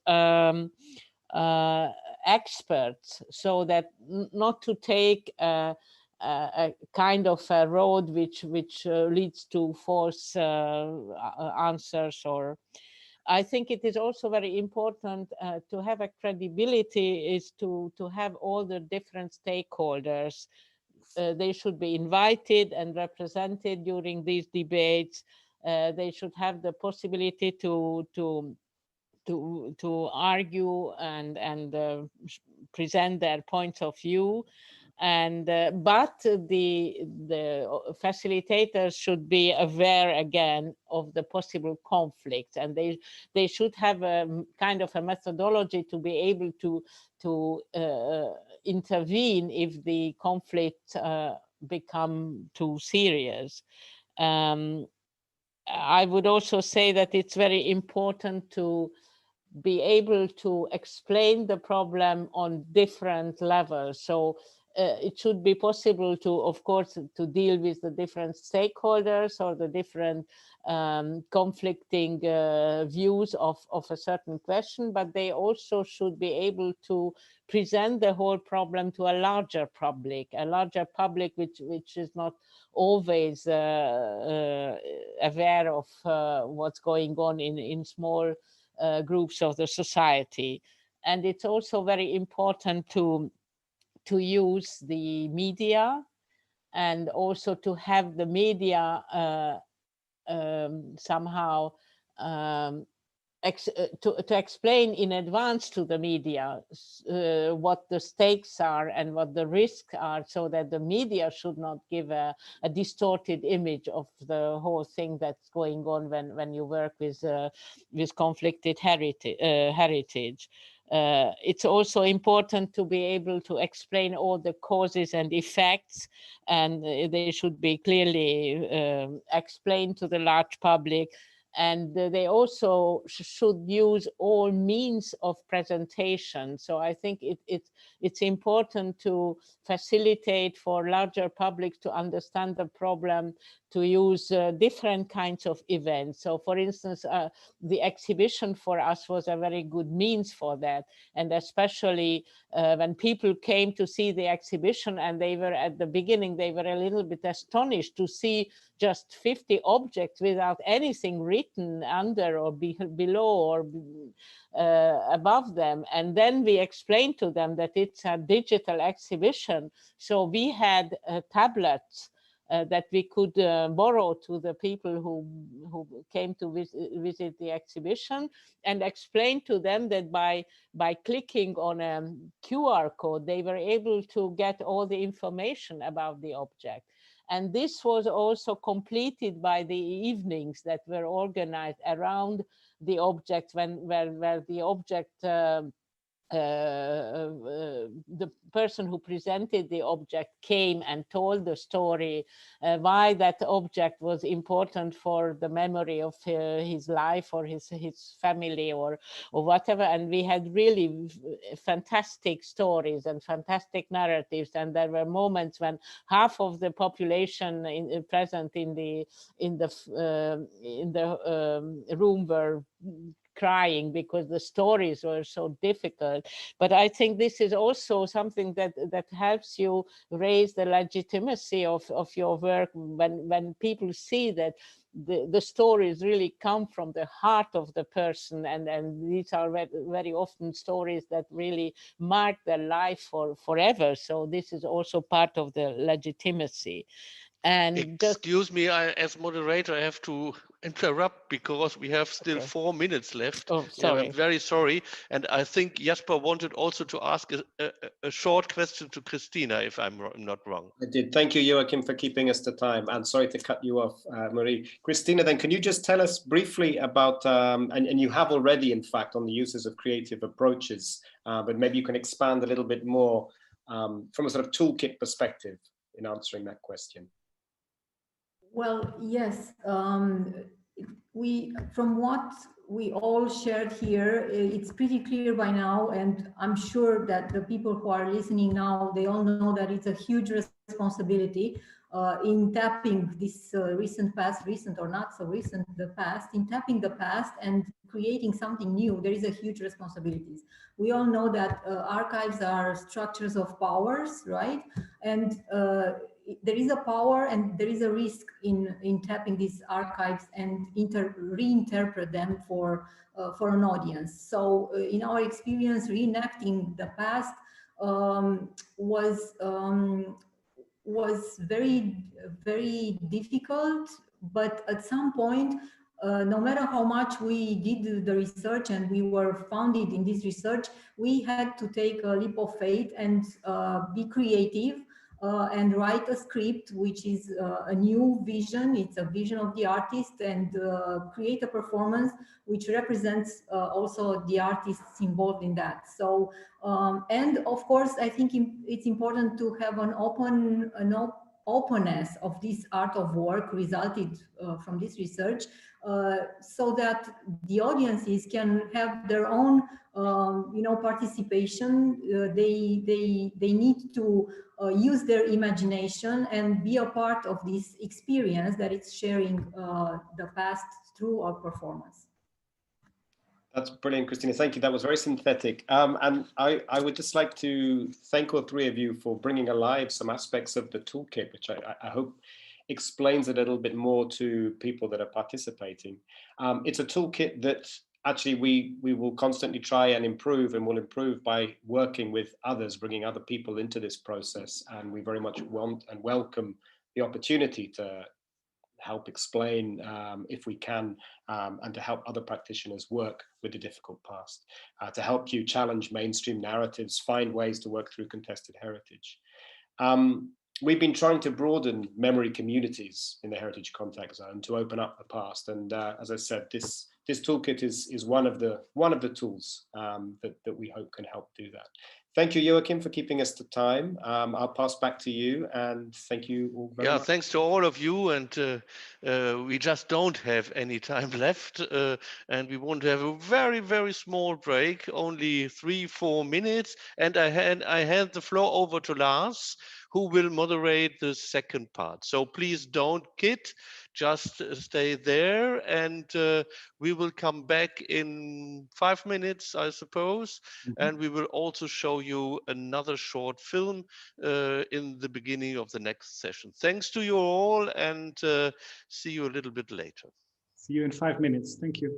experts, so that not to take a kind of a road which leads to false answers. Or I think it is also very important to have a credibility, is to have all the different stakeholders. They should be invited and represented during these debates. They should have the possibility to argue and present their points of view. And but the facilitators should be aware again of the possible conflicts, and they should have a kind of a methodology to be able to intervene if the conflicts become too serious. I would also say that it's very important to be able to explain the problem on different levels. So it should be possible to, of course, to deal with the different stakeholders or the different conflicting views of a certain question, but they also should be able to present the whole problem to a larger public which is not always aware of what's going on in small groups of the society. And it's also very important to use the media, and also to have the media somehow to explain in advance to the media what the stakes are and what the risks are, so that the media should not give a distorted image of the whole thing that's going on when you work with conflicted heritage. It's also important to be able to explain all the causes and effects, and they should be clearly explained to the large public. And they also should use all means of presentation. So I think it's important to facilitate for larger public to understand the problem, to use different kinds of events. So for instance, the exhibition for us was a very good means for that. And especially when people came to see the exhibition, and they were at the beginning, they were a little bit astonished to see just 50 objects without anything written under or below or above them. And then we explained to them that it's a digital exhibition. So we had tablets that we could borrow to the people who came to visit the exhibition, and explain to them that by clicking on a QR code, they were able to get all the information about the object. And this was also completed by the evenings that were organized around the object, where the object the person who presented the object came and told the story, why that object was important for the memory of his life or his family or whatever. And we had really fantastic stories and fantastic narratives. And there were moments when half of the population present in the room were crying because the stories were so difficult. But I think this is also something that helps you raise the legitimacy of your work when people see that the stories really come from the heart of the person, and these are very often stories that really mark their life forever. So this is also part of the legitimacy. And excuse me, as moderator, I have to interrupt because we have still 4 minutes left. Oh, sorry. I'm very sorry. And I think Jasper wanted also to ask a short question to Cristina, if I'm not wrong. I did. Thank you, Joachim, for keeping us to time. And sorry to cut you off, Marie. Cristina, then, can you just tell us briefly about, and you have already, in fact, on the uses of creative approaches, but maybe you can expand a little bit more from a sort of toolkit perspective in answering that question. Well, yes. From what we all shared here, it's pretty clear by now, and I'm sure that the people who are listening now, they all know that it's a huge responsibility in tapping this recent or not so recent, the past, in tapping the past and creating something new. There is a huge responsibilities. We all know that archives are structures of powers, right? And there is a power and there is a risk in tapping these archives and reinterpret them for an audience. So in our experience, reenacting the past was very, very difficult, but at some point, no matter how much we did the research and we were founded in this research, we had to take a leap of faith and be creative and write a script, which is a new vision. It's a vision of the artist, and create a performance which represents also the artists involved in that. So, and of course, I think it's important to have an openness of this art of work resulted from this research, so that the audiences can have their own participation. They need to use their imagination and be a part of this experience that it's sharing the past through our performance. That's brilliant, Cristina. Thank you. That was very synthetic. And I would just like to thank all three of you for bringing alive some aspects of the toolkit, which I hope explains a little bit more to people that are participating. It's a toolkit that actually we will constantly try and improve, and will improve by working with others, bringing other people into this process. And we very much want and welcome the opportunity to help explain, if we can, and to help other practitioners work with the difficult past, to help you challenge mainstream narratives, find ways to work through contested heritage. We've been trying to broaden memory communities in the heritage contact zone to open up the past, and as I said, this toolkit is one of the tools that we hope can help do that. Thank you, Joachim, for keeping us to time. I'll pass back to you, and thank you all very much. Thanks to all of you, and we just don't have any time left, and we want to have a very, very small break, only 3-4 minutes, and I hand the floor over to Lars, who will moderate the second part. So please don't quit, just stay there, and we will come back in 5 minutes, I suppose, and we will also show you another short film in the beginning of the next session. Thanks to you all, and see you a little bit later. See you in 5 minutes. Thank you.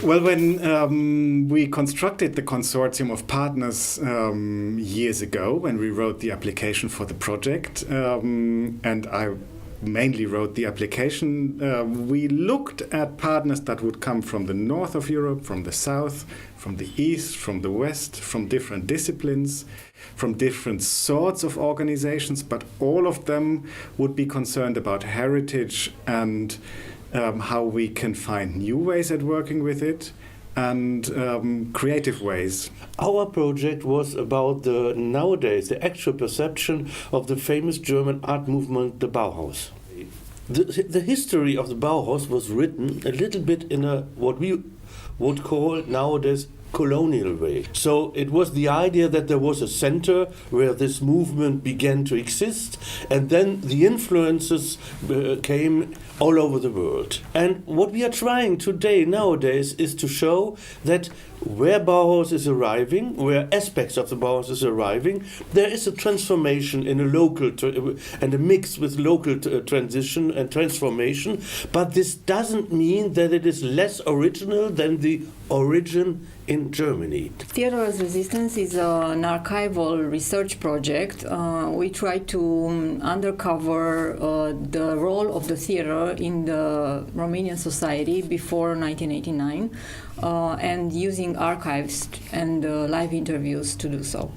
Well, when we constructed the consortium of partners years ago, when we wrote the application for the project, and I mainly wrote the application, we looked at partners that would come from the north of Europe, from the south, from the east, from the west, from different disciplines, from different sorts of organizations, but all of them would be concerned about heritage and how we can find new ways at working with it, and creative ways. Our project was about nowadays the actual perception of the famous German art movement, the Bauhaus. The history of the Bauhaus was written a little bit in a what we would call nowadays colonial way. So it was the idea that there was a center where this movement began to exist, and then the influences came all over the world. And what we are trying today, nowadays, is to show that where Bauhaus is arriving, where aspects of the Bauhaus is arriving, there is a transformation in a local and a mix with local transition and transformation, but this doesn't mean that it is less original than the origin in Germany. Theatre as Resistance is an archival research project. We try to uncover the role of the theatre in the Romanian society before 1989, and using using archives and live interviews to do so.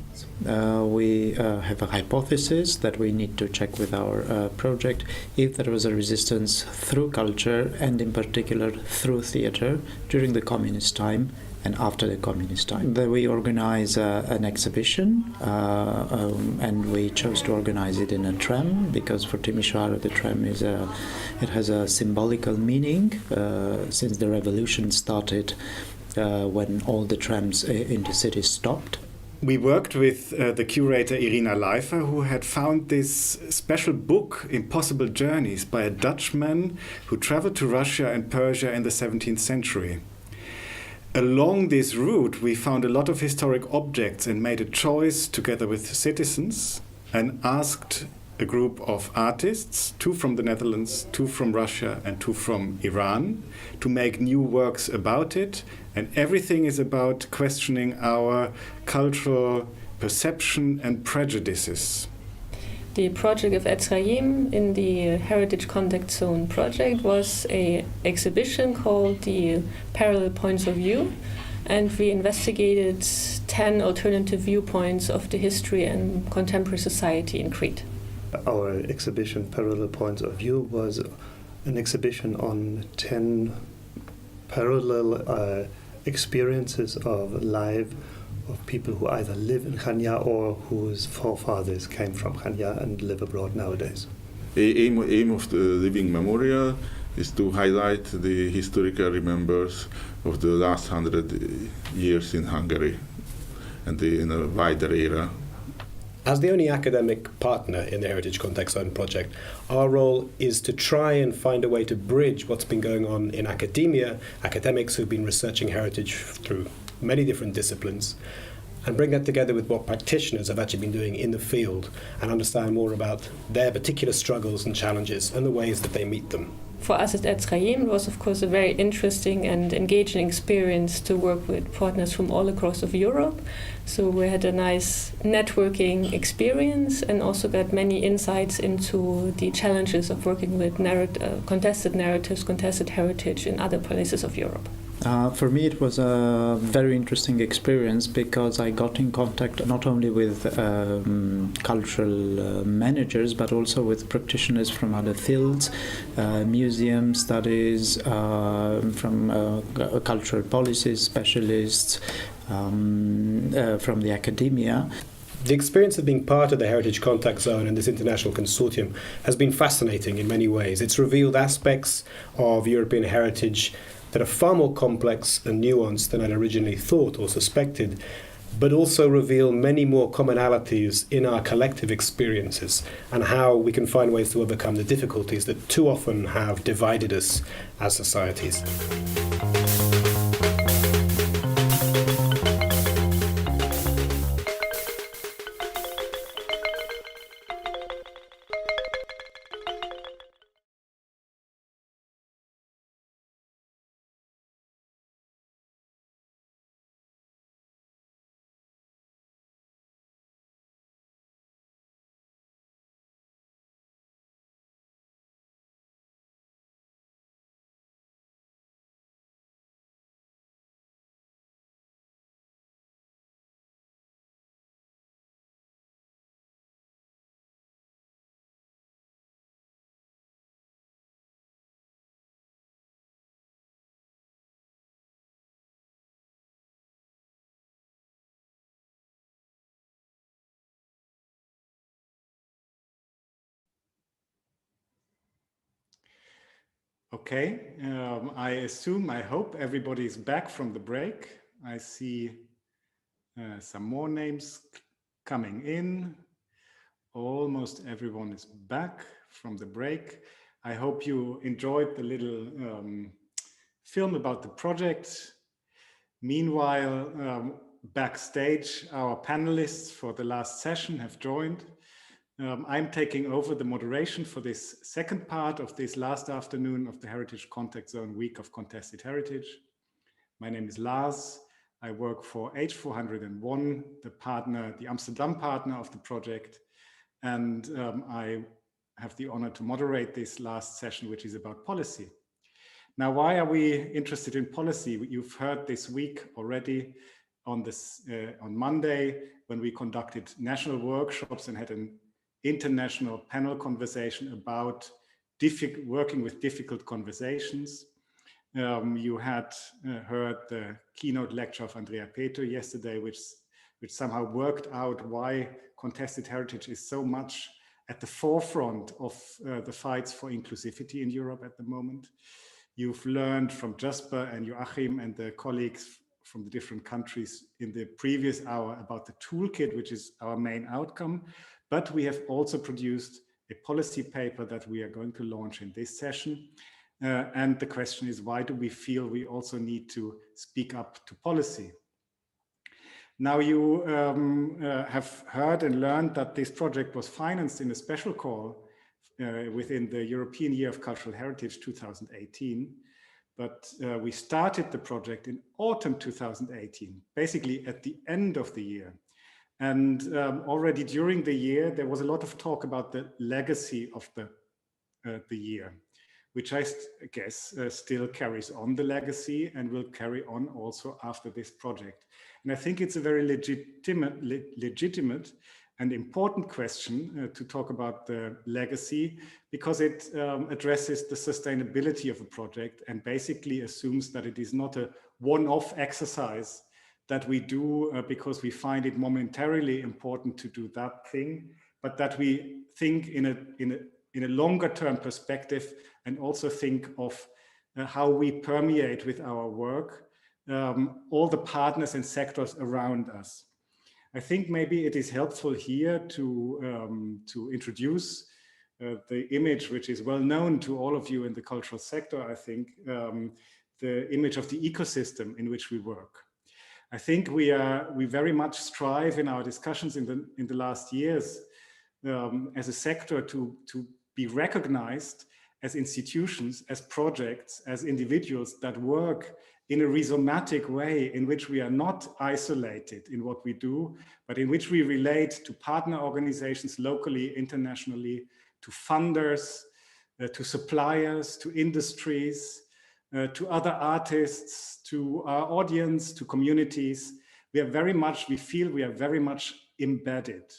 We have a hypothesis that we need to check with our project if there was a resistance through culture and in particular through theater during the communist time and after the communist time. Then we organize an exhibition and we chose to organize it in a tram because for Timișoara the tram it has a symbolical meaning since the revolution started when all the trams in the city stopped. We worked with the curator Irina Leifer, who had found this special book, Impossible Journeys, by a Dutchman who traveled to Russia and Persia in the 17th century. Along this route, we found a lot of historic objects and made a choice together with citizens and asked a group of artists, 2 from the Netherlands, 2 from Russia and 2 from Iran, to make new works about it. And everything is about questioning our cultural perception and prejudices. The project of Ezrayim in the Heritage Contact Zone project was an exhibition called the Parallel Points of View, and we investigated 10 alternative viewpoints of the history and contemporary society in Crete. Our exhibition, Parallel Points of View, was an exhibition on 10 parallel experiences of life of people who either live in Chania or whose forefathers came from Chania and live abroad nowadays. The aim of the Living Memorial is to highlight the historical remembers of the last 100 years in Hungary and in a wider era. As the only academic partner in the Heritage Contact Zone project, our role is to try and find a way to bridge what's been going on in academia, academics who've been researching heritage through many different disciplines, and bring that together with what practitioners have actually been doing in the field and understand more about their particular struggles and challenges and the ways that they meet them. For us at Ezrayim, it was of course a very interesting and engaging experience to work with partners from all across of Europe. So we had a nice networking experience and also got many insights into the challenges of working with contested narratives, contested heritage in other places of Europe. For me, it was a very interesting experience because I got in contact not only with cultural managers, but also with practitioners from other fields, museum studies, from cultural policy specialists, from the academia. The experience of being part of the Heritage Contact Zone and this international consortium has been fascinating in many ways. It's revealed aspects of European heritage that are far more complex and nuanced than I'd originally thought or suspected, but also reveal many more commonalities in our collective experiences and how we can find ways to overcome the difficulties that too often have divided us as societies. Okay, I hope everybody's back from the break. I see some more names coming in. Almost everyone is back from the break. I hope you enjoyed the little film about the project. Meanwhile, backstage, our panelists for the last session have joined. I'm taking over the moderation for this second part of this last afternoon of the Heritage Contact Zone Week of Contested Heritage. My name is Lars. I work for H401, the Amsterdam partner of the project. And I have the honor to moderate this last session, which is about policy. Now, why are we interested in policy? You've heard this week already on Monday, when we conducted national workshops and had an international panel conversation about working with difficult conversations. You had heard the keynote lecture of Andrea Pedro yesterday, which somehow worked out why contested heritage is so much at the forefront of the fights for inclusivity in Europe at the moment. You've learned from Jasper and Joachim and the colleagues from the different countries in the previous hour about the toolkit, which is our main outcome. But we have also produced a policy paper that we are going to launch in this session. And the question is, why do we feel we also need to speak up to policy? Now, you have heard and learned that this project was financed in a special call within the European Year of Cultural Heritage 2018. But we started the project in autumn 2018, basically at the end of the year. And already during the year, there was a lot of talk about the legacy of the year, which I guess still carries on the legacy and will carry on also after this project. And I think it's a very legitimate and important question to talk about the legacy, because it addresses the sustainability of a project and basically assumes that it is not a one-off exercise that we do because we find it momentarily important to do that thing, but that we think in a longer term perspective and also think of how we permeate with our work all the partners and sectors around us. I think maybe it is helpful here to introduce the image, which is well known to all of you in the cultural sector, I think, the image of the ecosystem in which we work. I think we very much strive in our discussions in the last years as a sector to be recognized as institutions, as projects, as individuals that work in a rhizomatic way in which we are not isolated in what we do, but in which we relate to partner organizations locally, internationally, to funders, to suppliers, to industries, to other artists, to our audience, to communities. We feel we are very much embedded.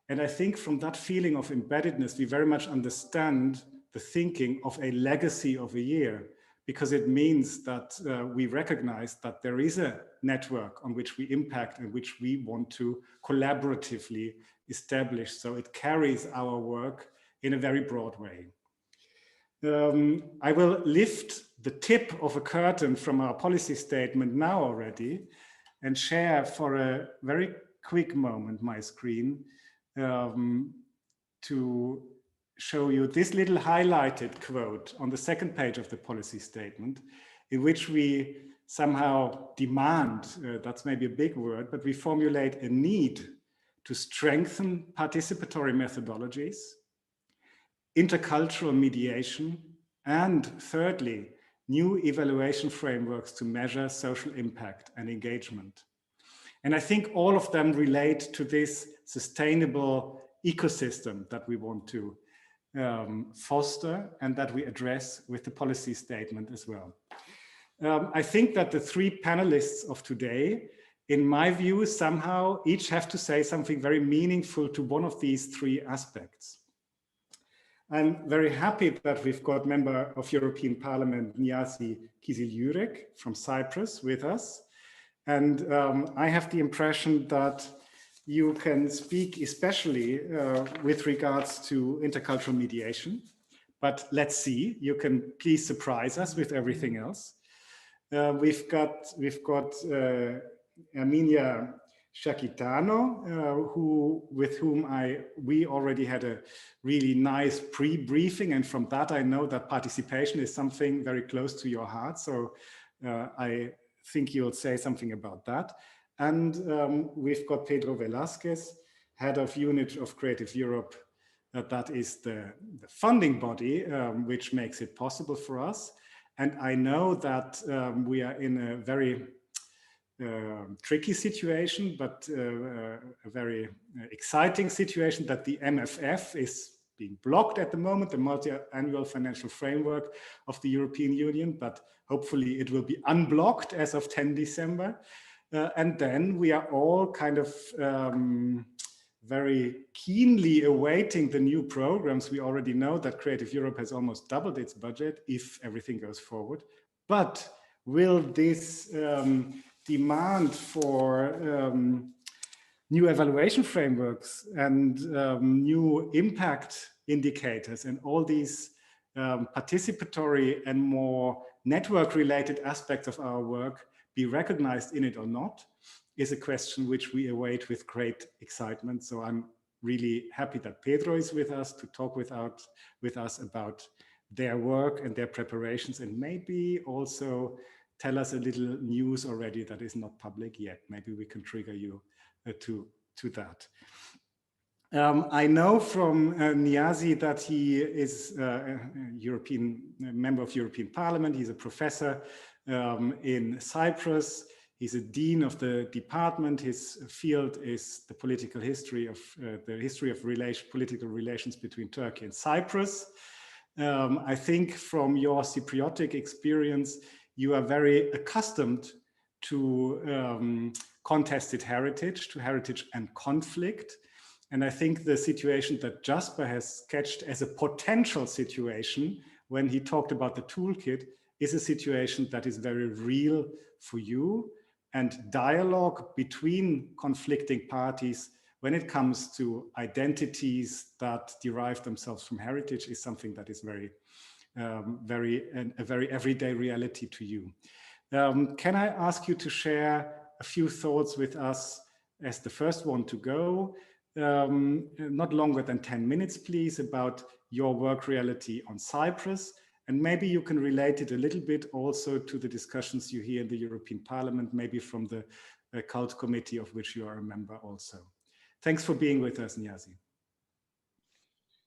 And I think from that feeling of embeddedness, we very much understand the thinking of a legacy of a year, because it means that we recognize that there is a network on which we impact and which we want to collaboratively establish. So it carries our work in a very broad way. I will lift the tip of a curtain from our policy statement now already and share for a very quick moment my screen to show you this little highlighted quote on the second page of the policy statement, in which we somehow demand, that's maybe a big word, but we formulate a need to strengthen participatory methodologies, intercultural mediation, and thirdly, new evaluation frameworks to measure social impact and engagement. And I think all of them relate to this sustainable ecosystem that we want to foster and that we address with the policy statement as well. I think that the three panelists of today, in my view, somehow each have to say something very meaningful to one of these three aspects. I'm very happy that we've got member of European Parliament, Niyazi Kızılyürek from Cyprus with us. And I have the impression that you can speak especially with regards to intercultural mediation, but let's see, you can please surprise us with everything else. We've got Erminia Sciacchitano, with whom we already had a really nice pre-briefing, and from that I know that participation is something very close to your heart, so I think you'll say something about that. And we've got Pedro Velazquez, head of unit of Creative Europe. That is the funding body, which makes it possible for us. And I know that we are in a very tricky situation, but a very exciting situation, that the MFF is being blocked at the moment, the multi-annual financial framework of the European Union, but hopefully it will be unblocked as of 10 December. And then we are all kind of very keenly awaiting the new programs. We already know that Creative Europe has almost doubled its budget if everything goes forward. But will this demand for new evaluation frameworks and new impact indicators and all these participatory and more network-related aspects of our work be recognized in it or not, is a question which we await with great excitement. So I'm really happy that Pedro is with us to talk with us about their work and their preparations, and maybe also tell us a little news already that is not public yet. Maybe we can trigger you to that. I know from Niyazi that he is a member of European Parliament. He's a professor in Cyprus. He's a dean of the department. His field is the political history of political relations between Turkey and Cyprus. I think from your Cypriotic experience, you are very accustomed to contested heritage, to heritage and conflict. And I think the situation that Jasper has sketched as a potential situation when he talked about the toolkit is a situation that is very real for you. And dialogue between conflicting parties when it comes to identities that derive themselves from heritage is something that is a very everyday reality to you. Can I ask you to share a few thoughts with us as the first one to go? Not longer than 10 minutes, please, about your work reality on Cyprus. And maybe you can relate it a little bit also to the discussions you hear in the European Parliament, maybe from the Cult Committee of which you are a member also. Thanks for being with us, Niyazi.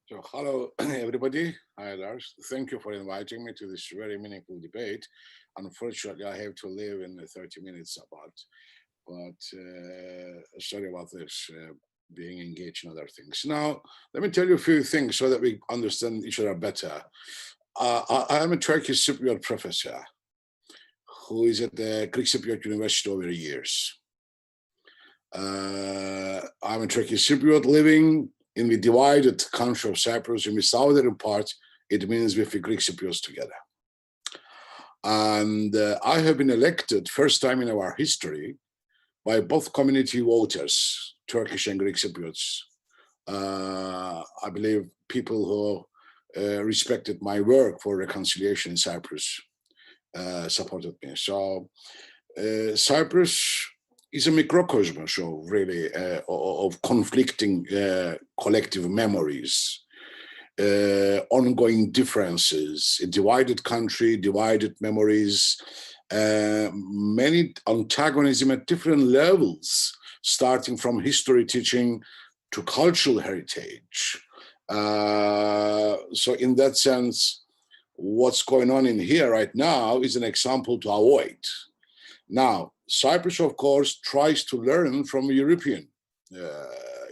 So, hello, everybody. Hi, Lars. Thank you for inviting me to this very meaningful debate. Unfortunately, I have to leave in 30 minutes but sorry about this, being engaged in other things. Now, let me tell you a few things so that we understand each other better. I am a Turkish Cypriot professor who is at the Greek Cypriot University over years. I'm a Turkish Cypriot living in the divided country of Cyprus. In the southern part, it means with the Greek Cypriots together. And I have been elected first time in our history by both community voters, Turkish and Greek Cypriots. I believe people who respected my work for reconciliation in Cyprus supported me. So Cyprus is a microcosm, so really, of conflicting collective memories, ongoing differences, a divided country, divided memories, many antagonism at different levels, starting from history teaching to cultural heritage. So in that sense, what's going on in here right now is an example to avoid. Now, Cyprus, of course, tries to learn from the European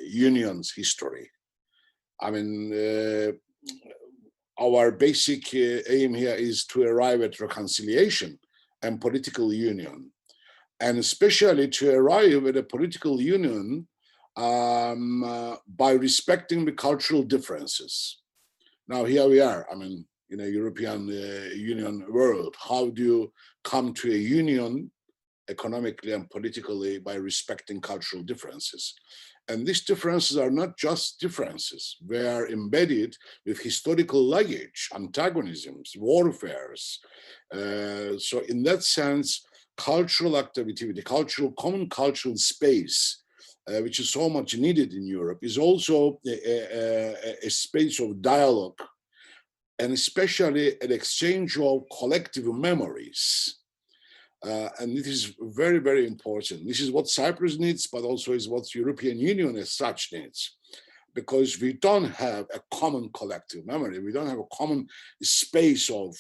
Union's history. I mean, our basic aim here is to arrive at reconciliation and political union, and especially to arrive at a political union by respecting the cultural differences. Now, here we are, I mean, in a European Union world, how do you come to a union economically and politically by respecting cultural differences? And these differences are not just differences. They are embedded with historical luggage, antagonisms, warfares. So in that sense, cultural activity, the common cultural space, which is so much needed in Europe, is also a space of dialogue, and especially an exchange of collective memories. And it is very, very important. This is what Cyprus needs, but also is what the European Union as such needs, because we don't have a common collective memory. We don't have a common space of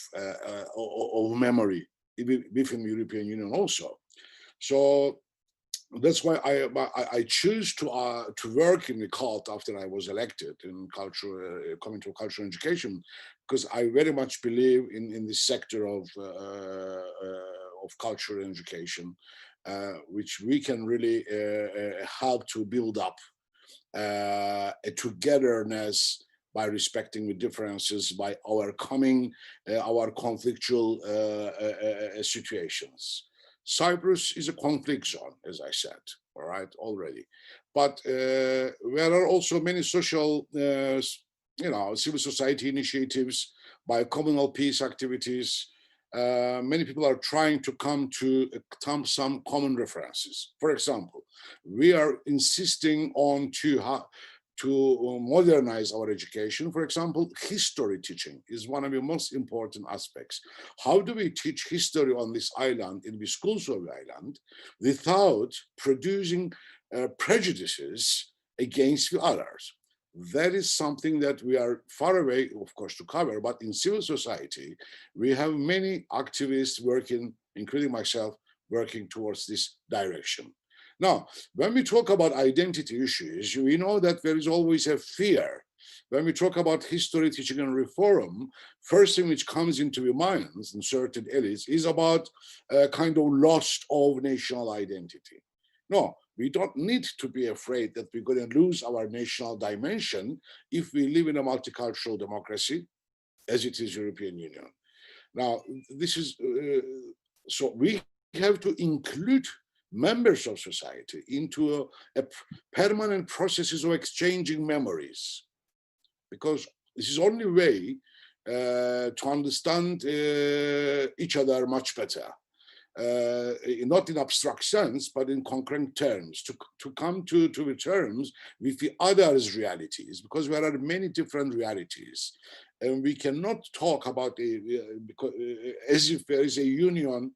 memory within the European Union also. So that's why I choose to work in the cult after I was elected in culture, coming to cultural education, because I very much believe in this sector of cultural education, which we can really help to build up a togetherness by respecting the differences, by overcoming our conflictual situations. Cyprus is a conflict zone, as I said, all right, already. But there are also many social, civil society initiatives, by communal peace activities. Many people are trying to come to some common references. For example, we are insisting on to modernize our education. For example, history teaching is one of the most important aspects. How do we teach history on this island, in the schools of the island, without producing prejudices against the others? That is something that we are far away, of course, to cover, but in civil society, we have many activists working, including myself, working towards this direction. Now, when we talk about identity issues, we know that there is always a fear. When we talk about history teaching and reform, first thing which comes into the minds in certain elites is about a kind of loss of national identity. No, we don't need to be afraid that we're going to lose our national dimension if we live in a multicultural democracy, as it is European Union. Now, this is, so we have to include members of society into a permanent processes of exchanging memories, because this is the only way to understand each other much better. Not in abstract sense, but in concrete terms, to come to the terms with the others' realities, because there are many different realities. And we cannot talk about, as if there is a union.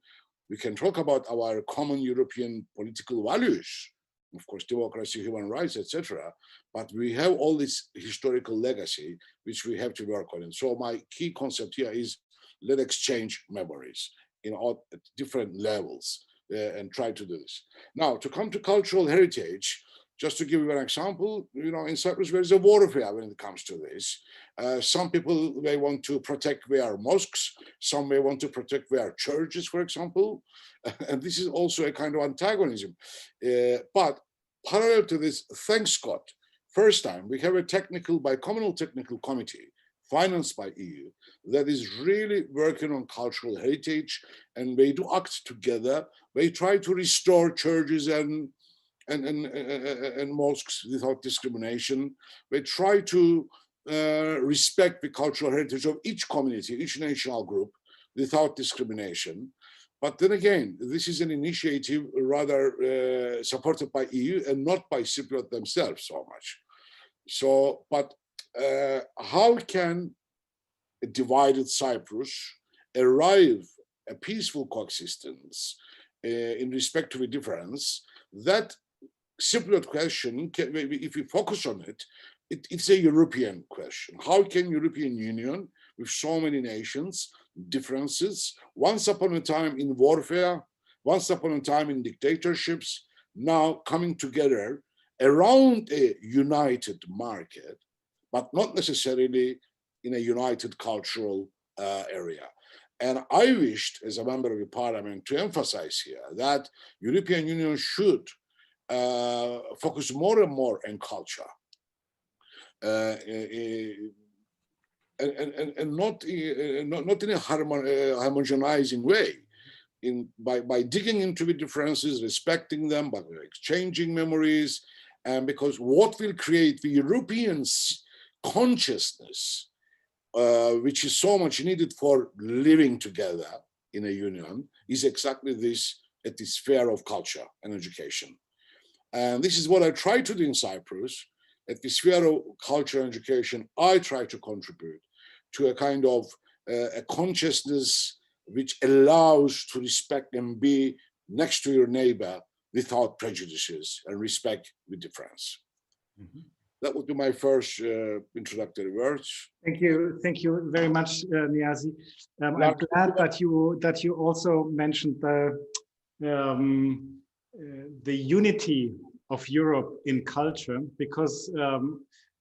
We can talk about our common European political values, of course, democracy, human rights, etc. But we have all this historical legacy, which we have to work on. And so my key concept here is let's exchange memories in all different levels and try to do this. Now, to come to cultural heritage, just to give you an example, in Cyprus, there is a warfare when it comes to this. Some people, they want to protect their mosques. Some may want to protect their churches, for example. And this is also a kind of antagonism. But parallel to this, thanks God, first time we have a bicameral technical committee financed by EU that is really working on cultural heritage, and they do act together. They try to restore churches and mosques without discrimination. They try to respect the cultural heritage of each community, each national group, without discrimination. But then again, this is an initiative rather supported by EU and not by Cypriot themselves so much. So, but how can a divided Cyprus arrive a peaceful coexistence in respect to the difference? That Cypriot question, if we focus on it, it's a European question. How can European Union, with so many nations, differences, once upon a time in warfare, once upon a time in dictatorships, now coming together around a united market, but not necessarily in a united cultural area. And I wished, as a member of the parliament, to emphasize here that European Union should focus more and more on culture, and not in a homogenizing way, by digging into the differences, respecting them, by exchanging memories, and because what will create the European consciousness, which is so much needed for living together in a union, is exactly this, at the sphere of culture and education. And this is what I try to do in Cyprus. At the sphere of culture and education, I try to contribute to a kind of a consciousness which allows to respect and be next to your neighbor without prejudices and respect the difference. Mm-hmm. That would be my first introductory words. Thank you very much, Niyazi. I'm glad that you also mentioned the the unity of Europe in culture, because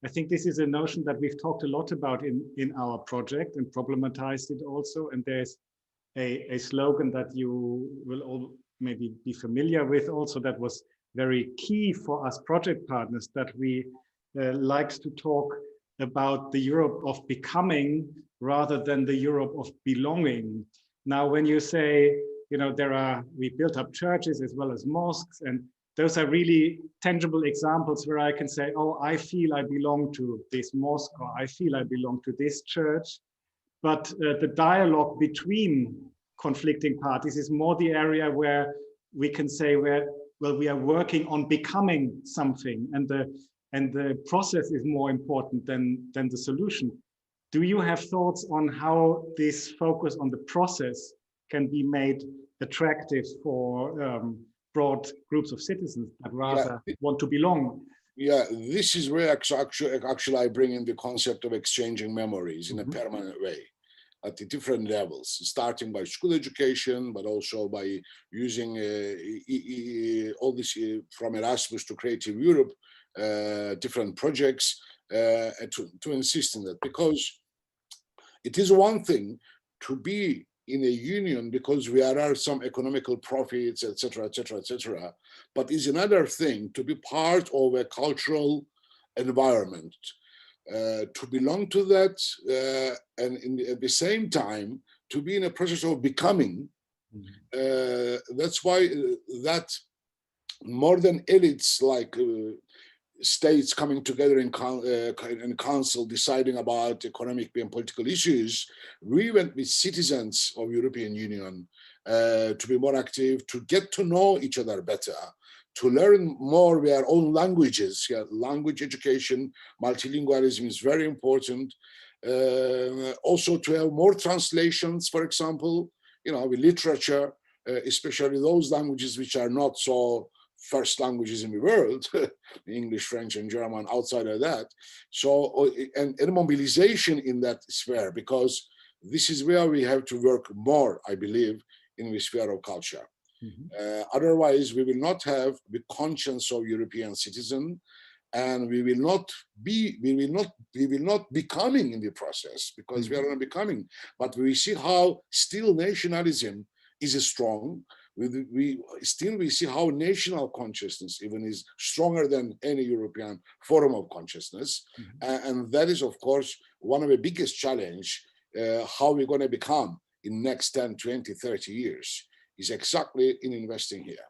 I think this is a notion that we've talked a lot about in our project and problematized it also. And there's a slogan that you will all maybe be familiar with also, that was very key for us project partners, that we liked to talk about the Europe of becoming rather than the Europe of belonging. Now, when you say, you know, we built up churches as well as mosques, and those are really tangible examples where I can say, oh, I feel I belong to this mosque, or I feel I belong to this church. But the dialogue between conflicting parties is more the area where we can say, well, we are working on becoming something, and the process is more important than the solution. Do you have thoughts on how this focus on the process can be made attractive for broad groups of citizens that rather want to belong? Yeah, this is where actually I bring in the concept of exchanging memories in a permanent way at the different levels, starting by school education, but also by using all this from Erasmus to Creative Europe, different projects to insist on that, because it is one thing to be in a union because we are some economical profits, etc., etc., etc. But it's another thing to be part of a cultural environment, to belong to that, and at the same time to be in a process of becoming. That's why that more than elites like states coming together in council deciding about economic and political issues, we went with citizens of European Union to be more active, to get to know each other better, to learn more their own languages. Language education, multilingualism is very important. Also to have more translations, for example, with literature, especially those languages which are not so first languages in the world, English, French, and German, outside of that. So, and mobilization in that sphere, because this is where we have to work more, I believe, in the sphere of culture. Otherwise, we will not have the conscience of European citizen, and we will not becoming in the process, because we are not becoming. But we see how still nationalism is strong. We see how national consciousness even is stronger than any European form of consciousness. And that is, of course, one of the biggest challenge, how we're going to become in next 10, 20, 30 years, is exactly in investing here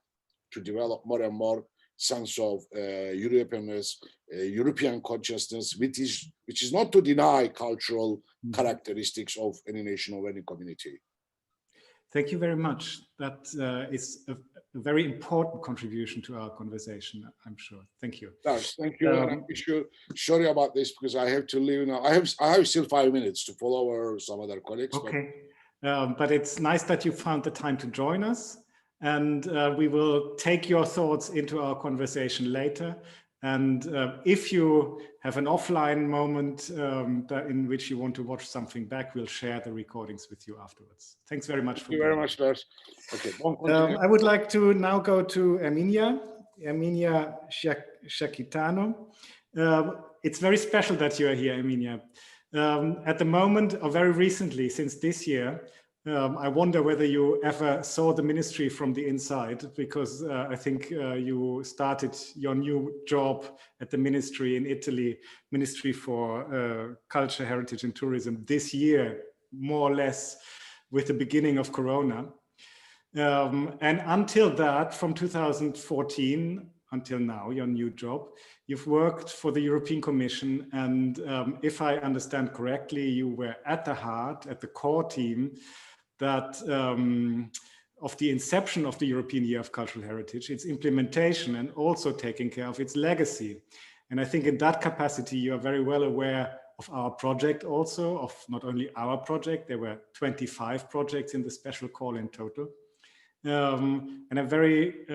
to develop more and more sense of Europeanness, European consciousness, which is not to deny cultural characteristics of any nation or any community. Thank you very much. That is a very important contribution to our conversation, I'm sure. Thank you. Lars, thank you. I'm sorry about this because I have to leave now. I have still 5 minutes to follow or some other colleagues. Okay, but it's nice that you found the time to join us, and we will take your thoughts into our conversation later. And if you have an offline moment in which you want to watch something back, we'll share the recordings with you afterwards. Thanks very much. Thank you very much, Lars. Okay. I would like to now go to Erminia Sciacchitano. It's very special that you are here, Erminia. At the moment, or very recently, since this year, I wonder whether you ever saw the ministry from the inside, because I think you started your new job at the ministry in Italy, Ministry for Culture, Heritage and Tourism, this year, more or less with the beginning of Corona. And until that, from 2014 until now, your new job, you've worked for the European Commission. And if I understand correctly, you were at the heart, at the core team that of the inception of the European Year of Cultural Heritage, its implementation, and also taking care of its legacy. And I think in that capacity, you are very well aware of our project also, of not only our project, there were 25 projects in the special call in total. And I'm very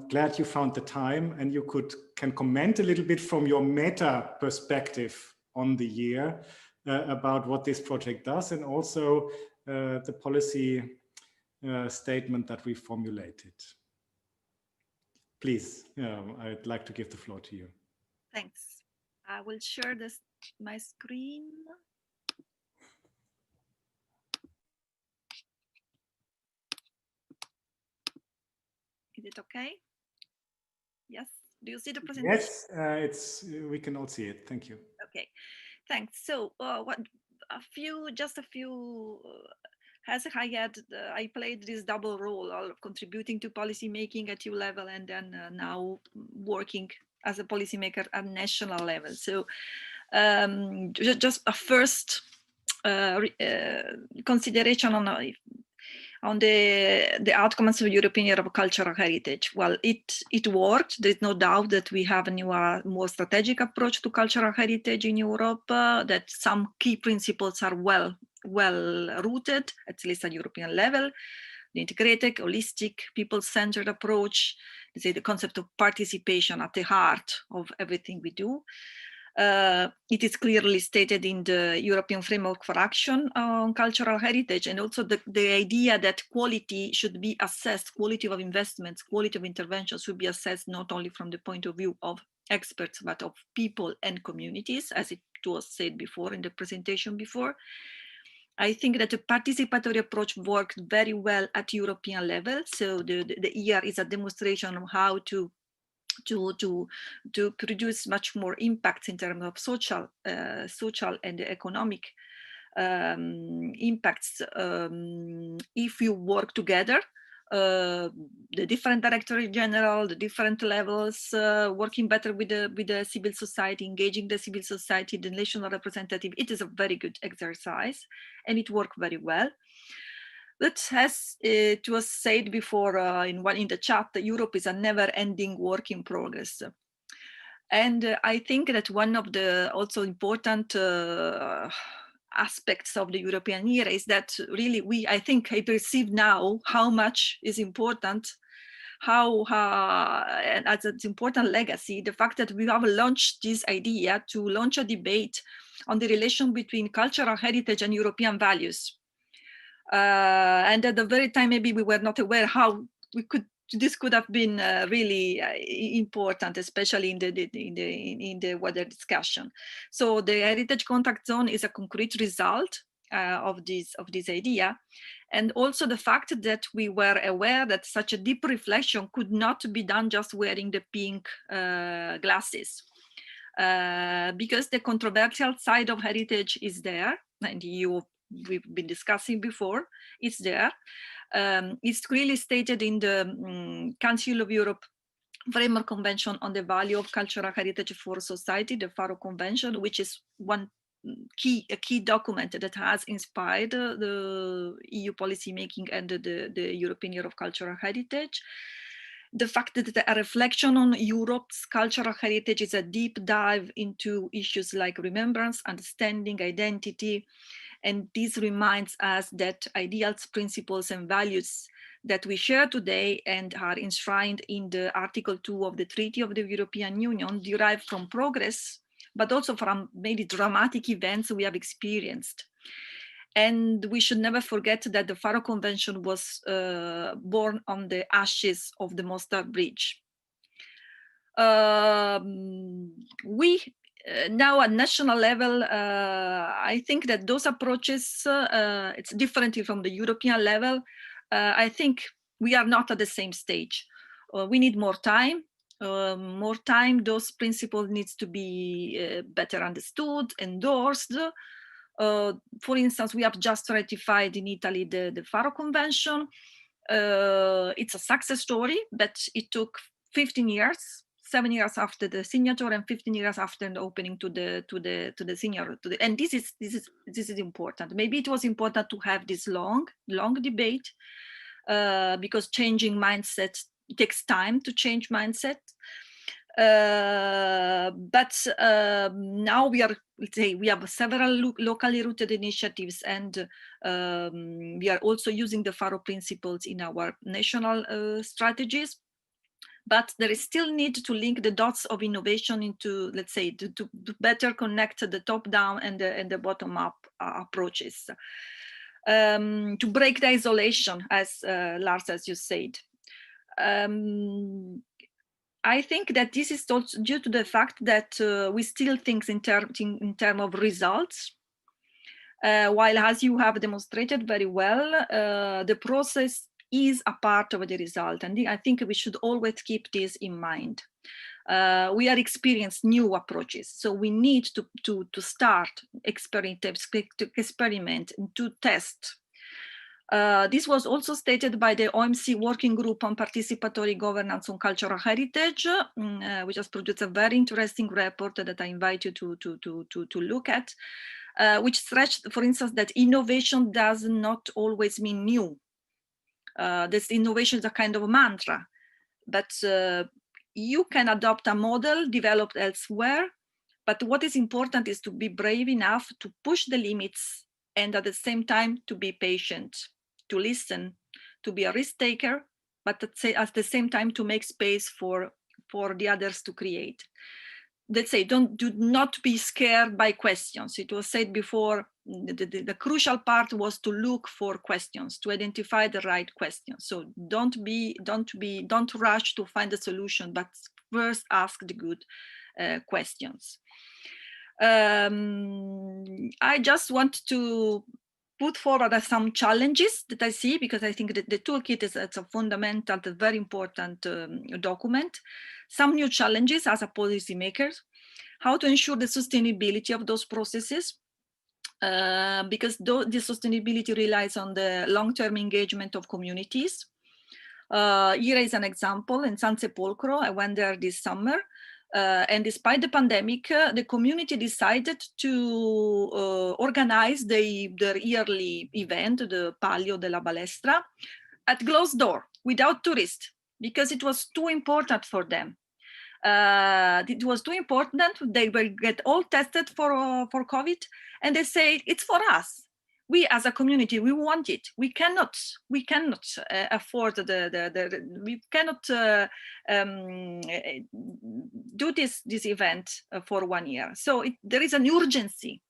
glad you found the time and you can comment a little bit from your meta perspective on the year about what this project does, and also the policy statement that we formulated. please, I'd like to give the floor to you. Thanks. I will share my screen. Is it okay? Yes. Do you see the presentation? Yes, we can all see it. Thank you. Okay, thanks. So, just a few. As I played this double role of contributing to policy making at EU level and then now working as a policymaker at national level. So just a first consideration on the outcomes of European Year of Cultural Heritage. Well, it worked. There's no doubt that we have a new, more strategic approach to cultural heritage in Europe, that some key principles are well rooted, at least at European level. The integrated, holistic, people-centered approach, the concept of participation at the heart of everything we do. It is clearly stated in the European Framework for Action on Cultural Heritage, and also the idea that quality should be assessed, quality of investments, quality of interventions should be assessed not only from the point of view of experts, but of people and communities, as it was said before in the presentation before. I think that the participatory approach worked very well at European level. So the year is a demonstration of how to produce much more impact in terms of social and economic impacts if you work together. The different directorate general, the different levels, working better with the civil society, engaging the civil society, the national representative. It is a very good exercise, and it worked very well. But as it was said before in the chat, Europe is a never-ending work in progress. And I think that one of the also important aspects of the European year is that really I perceive now how much is important, and as an important legacy, the fact that we have launched this idea to launch a debate on the relation between cultural heritage and European values. And at the very time, maybe we were not aware how this could have been really important, especially in the wider discussion. So the Heritage Contact Zone is a concrete result of this idea, and also the fact that we were aware that such a deep reflection could not be done just wearing the pink glasses, because the controversial side of heritage is there, and we've been discussing before. It's there. It's clearly stated in the Council of Europe Framework Convention on the Value of Cultural Heritage for Society, the Faro Convention, which is a key document that has inspired the EU policymaking and the European Year of Cultural Heritage. The fact that a reflection on Europe's cultural heritage is a deep dive into issues like remembrance, understanding, identity. And this reminds us that ideals, principles, and values that we share today and are enshrined in the Article 2 of the Treaty of the European Union derive from progress, but also from maybe dramatic events we have experienced. And we should never forget that the Faro Convention was born on the ashes of the Mostar Bridge. Now at national level, I think that those approaches, it's different from the European level. I think we are not at the same stage. We need more time. Those principles needs to be better understood, endorsed. For instance, we have just ratified in Italy the Faro Convention. It's a success story, but it took 15 years. 7 years after the signature and 15 years after the opening to the signature. And this is important. Maybe it was important to have this long debate because changing mindset takes time to change mindset. But now we have several locally rooted initiatives, and we are also using the Faro principles in our national strategies. But there is still need to link the dots of innovation into, let's say, to better connect the top-down and the bottom-up approaches. To break the isolation, as Lars, as you said. I think that this is also due to the fact that we still think in terms of results. While, as you have demonstrated very well, the process is a part of the result. And I think we should always keep this in mind. We are experiencing new approaches. So we need to start experiment, to test. This was also stated by the OMC Working Group on Participatory Governance on Cultural Heritage, which has produced a very interesting report that I invite you to look at, which stretched, for instance, that innovation does not always mean new. This innovation is a kind of a mantra, but you can adopt a model developed elsewhere. But what is important is to be brave enough to push the limits and at the same time to be patient, to listen, to be a risk taker, but at the same time to make space for the others to create. Let's say, do not be scared by questions. It was said before, the crucial part was to look for questions, to identify the right questions. So don't rush to find a solution, but first ask the good questions. I just want to put forward some challenges that I see, because I think that the toolkit is a fundamental, very important document. Some new challenges as a policymaker, how to ensure the sustainability of those processes, because the sustainability relies on the long-term engagement of communities. Here is an example in San Sepolcro. I went there this summer. And despite the pandemic, the community decided to organize their yearly event, the Palio della Balestra, at closed door, without tourists, because it was too important for them. It was too important. They will get all tested for COVID, and they say it's for us. We as a community, we want it. We cannot afford we cannot do this event for 1 year. So there is an urgency.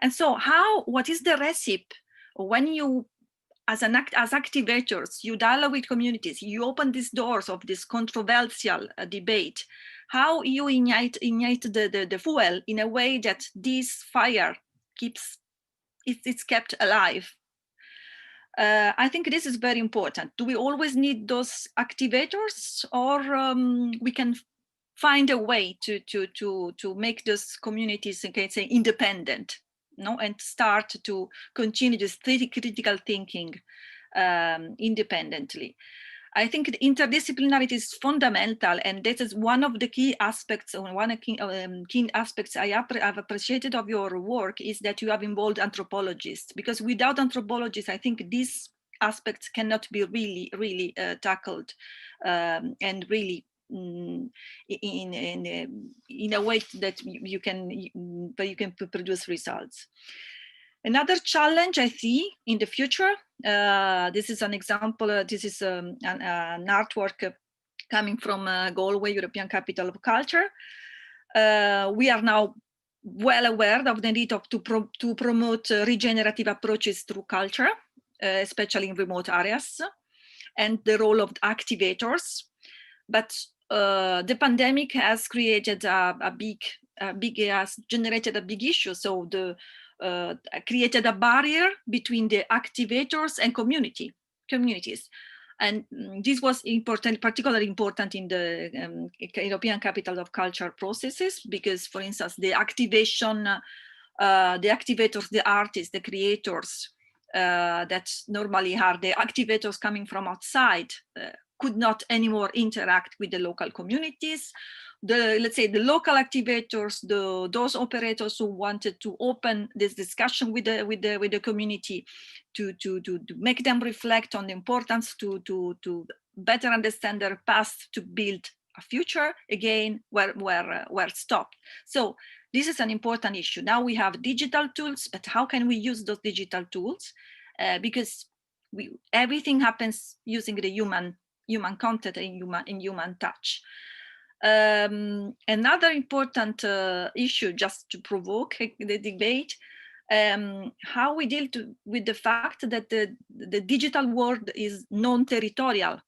And so what is the recipe when you, as activators, you dialogue with communities, you open these doors of this controversial debate, how you ignite the fuel in a way that this fire it's kept alive. I think this is very important. Do we always need those activators, or we can find a way to make those communities, okay, say, independent, no, and start to continue this critical thinking independently? I think the interdisciplinarity is fundamental, and this is one of the key aspects, key aspects I have appreciated of your work, is that you have involved anthropologists, because without anthropologists, I think these aspects cannot be really tackled and really in a way that you can produce results. Another challenge I see in the future, this is an example, this is an artwork coming from Galway, European Capital of Culture. We are now well aware of the need to promote regenerative approaches through culture, especially in remote areas, and the role of activators. But the pandemic has created generated a big issue. So created a barrier between the activators and communities. And this was important, particularly important in the European Capital of Culture processes, because, for instance, the activators, the artists, the creators, that normally are the activators coming from outside, could not anymore interact with the local communities. Let's say the local activators, those operators who wanted to open this discussion with the community, to make them reflect on the importance to better understand their past, to build a future, again were stopped. So this is an important issue. Now we have digital tools, but how can we use those digital tools? Because everything happens using the human content and human touch. Another important issue, just to provoke the debate, how we deal with the fact that the digital world is non-territorial.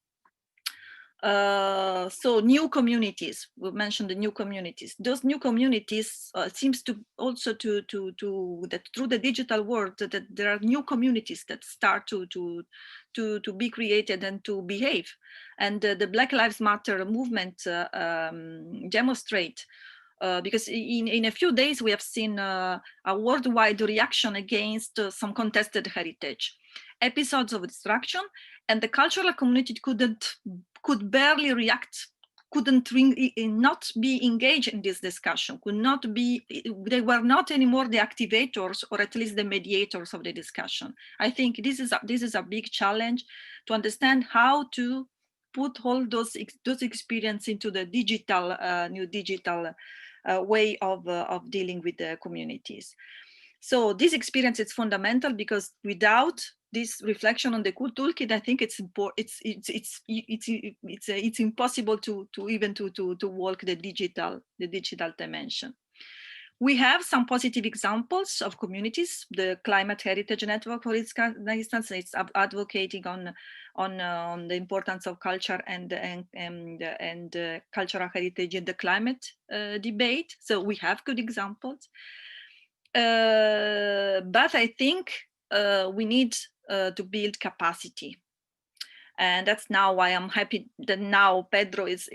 So new communities, we mentioned the new communities. Those new communities seems to also that through the digital world that there are new communities that start to be created and to behave. And the Black Lives Matter movement demonstrate, because in a few days we have seen a worldwide reaction against some contested heritage, episodes of destruction, and the cultural community could barely react, not be engaged in this discussion, they were not anymore the activators, or at least the mediators of the discussion. I think this is a big challenge to understand how to put all those experiences into the digital, new digital way of dealing with the communities. So this experience is fundamental, because without this reflection on the toolkit, I think it's impossible to walk the digital dimension. We have some positive examples of communities. The Climate Heritage Network, for instance, is advocating on the importance of culture and cultural heritage in the climate debate. So we have good examples. But I think we need to build capacity, and that's now why I'm happy that now Pedro is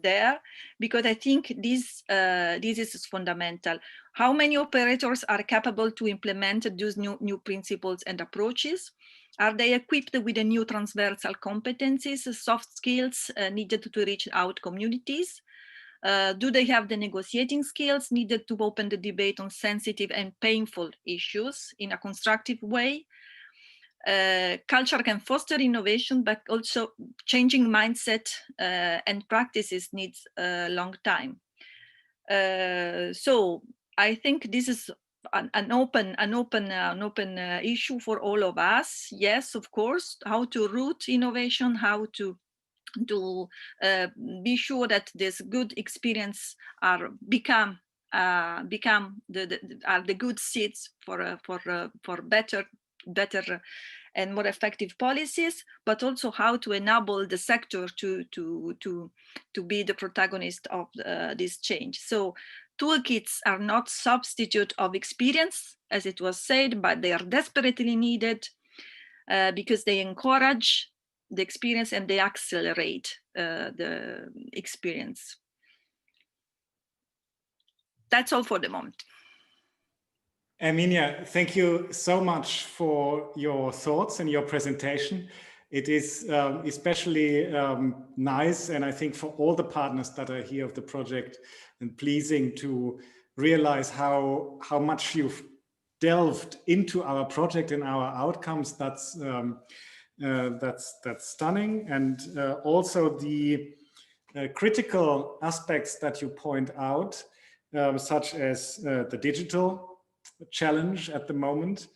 there, because I think this is fundamental. How many operators are capable to implement those new principles and approaches? Are they equipped with the new transversal competencies, soft skills needed to reach out communities? Do they have the negotiating skills needed to open the debate on sensitive and painful issues in a constructive way? Culture can foster innovation, but also changing mindset and practices needs a long time. So I think this is an open issue for all of us. Yes, of course, how to root innovation, how to be sure that this good experience become the good seeds for better and more effective policies, but also how to enable the sector to be the protagonist of this change. So toolkits are not substitute of experience, as it was said, but they are desperately needed because they encourage the experience and they accelerate the experience. That's all for the moment. Erminia, thank you so much for your thoughts and your presentation. It is especially nice, and I think for all the partners that are here of the project, and pleasing to realize how much you've delved into our project and our outcomes. That's stunning, and also the critical aspects that you point out, such as the digital challenge at the moment,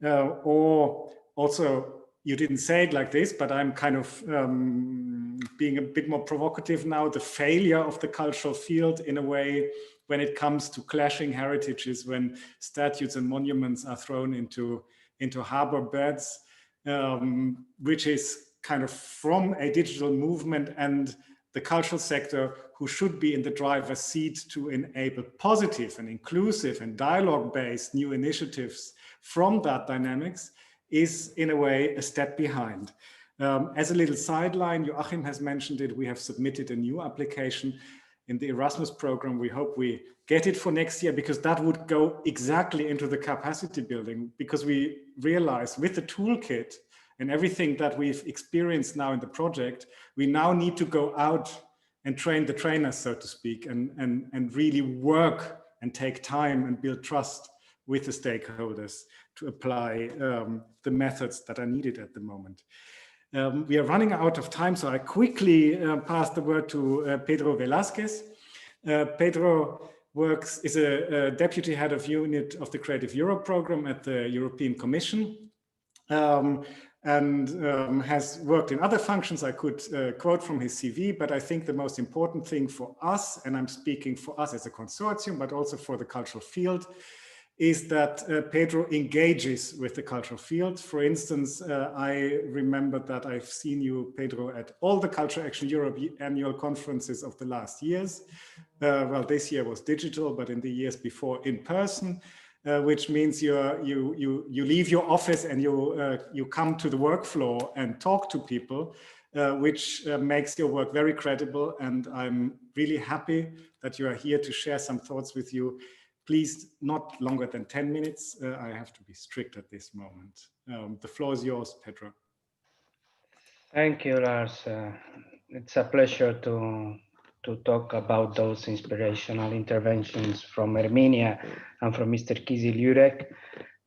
or also, you didn't say it like this, but I'm kind of being a bit more provocative now, the failure of the cultural field in a way when it comes to clashing heritages, when statues and monuments are thrown into harbor beds, which is kind of from a digital movement and the cultural sector, who should be in the driver's seat to enable positive and inclusive and dialogue-based new initiatives from that dynamics, is in a way a step behind. As a little sideline, Joachim has mentioned it, we have submitted a new application in the Erasmus program. We hope we get it for next year, because that would go exactly into the capacity building, because we realize with the toolkit and everything that we've experienced now in the project, we now need to go out and train the trainers, so to speak, and really work and take time and build trust with the stakeholders to apply the methods that are needed at the moment. We are running out of time, so I quickly pass the word to Pedro Velazquez. Pedro is a deputy head of unit of the Creative Europe program at the European Commission, and has worked in other functions. I could quote from his CV, but I think the most important thing for us, and I'm speaking for us as a consortium, but also for the cultural field, is that Pedro engages with the cultural field. For instance, I remember that I've seen you, Pedro, at all the Culture Action Europe annual conferences of the last years. Well, this year was digital, but in the years before in person, which means you leave your office and you come to the work floor and talk to people, which makes your work very credible. And I'm really happy that you are here to share some thoughts with you. Please, not longer than 10 minutes. I have to be strict at this moment. The floor is yours, Pedro. Thank you, Lars. It's a pleasure to talk about those inspirational interventions from Erminia and from Mr. Kızılyürek.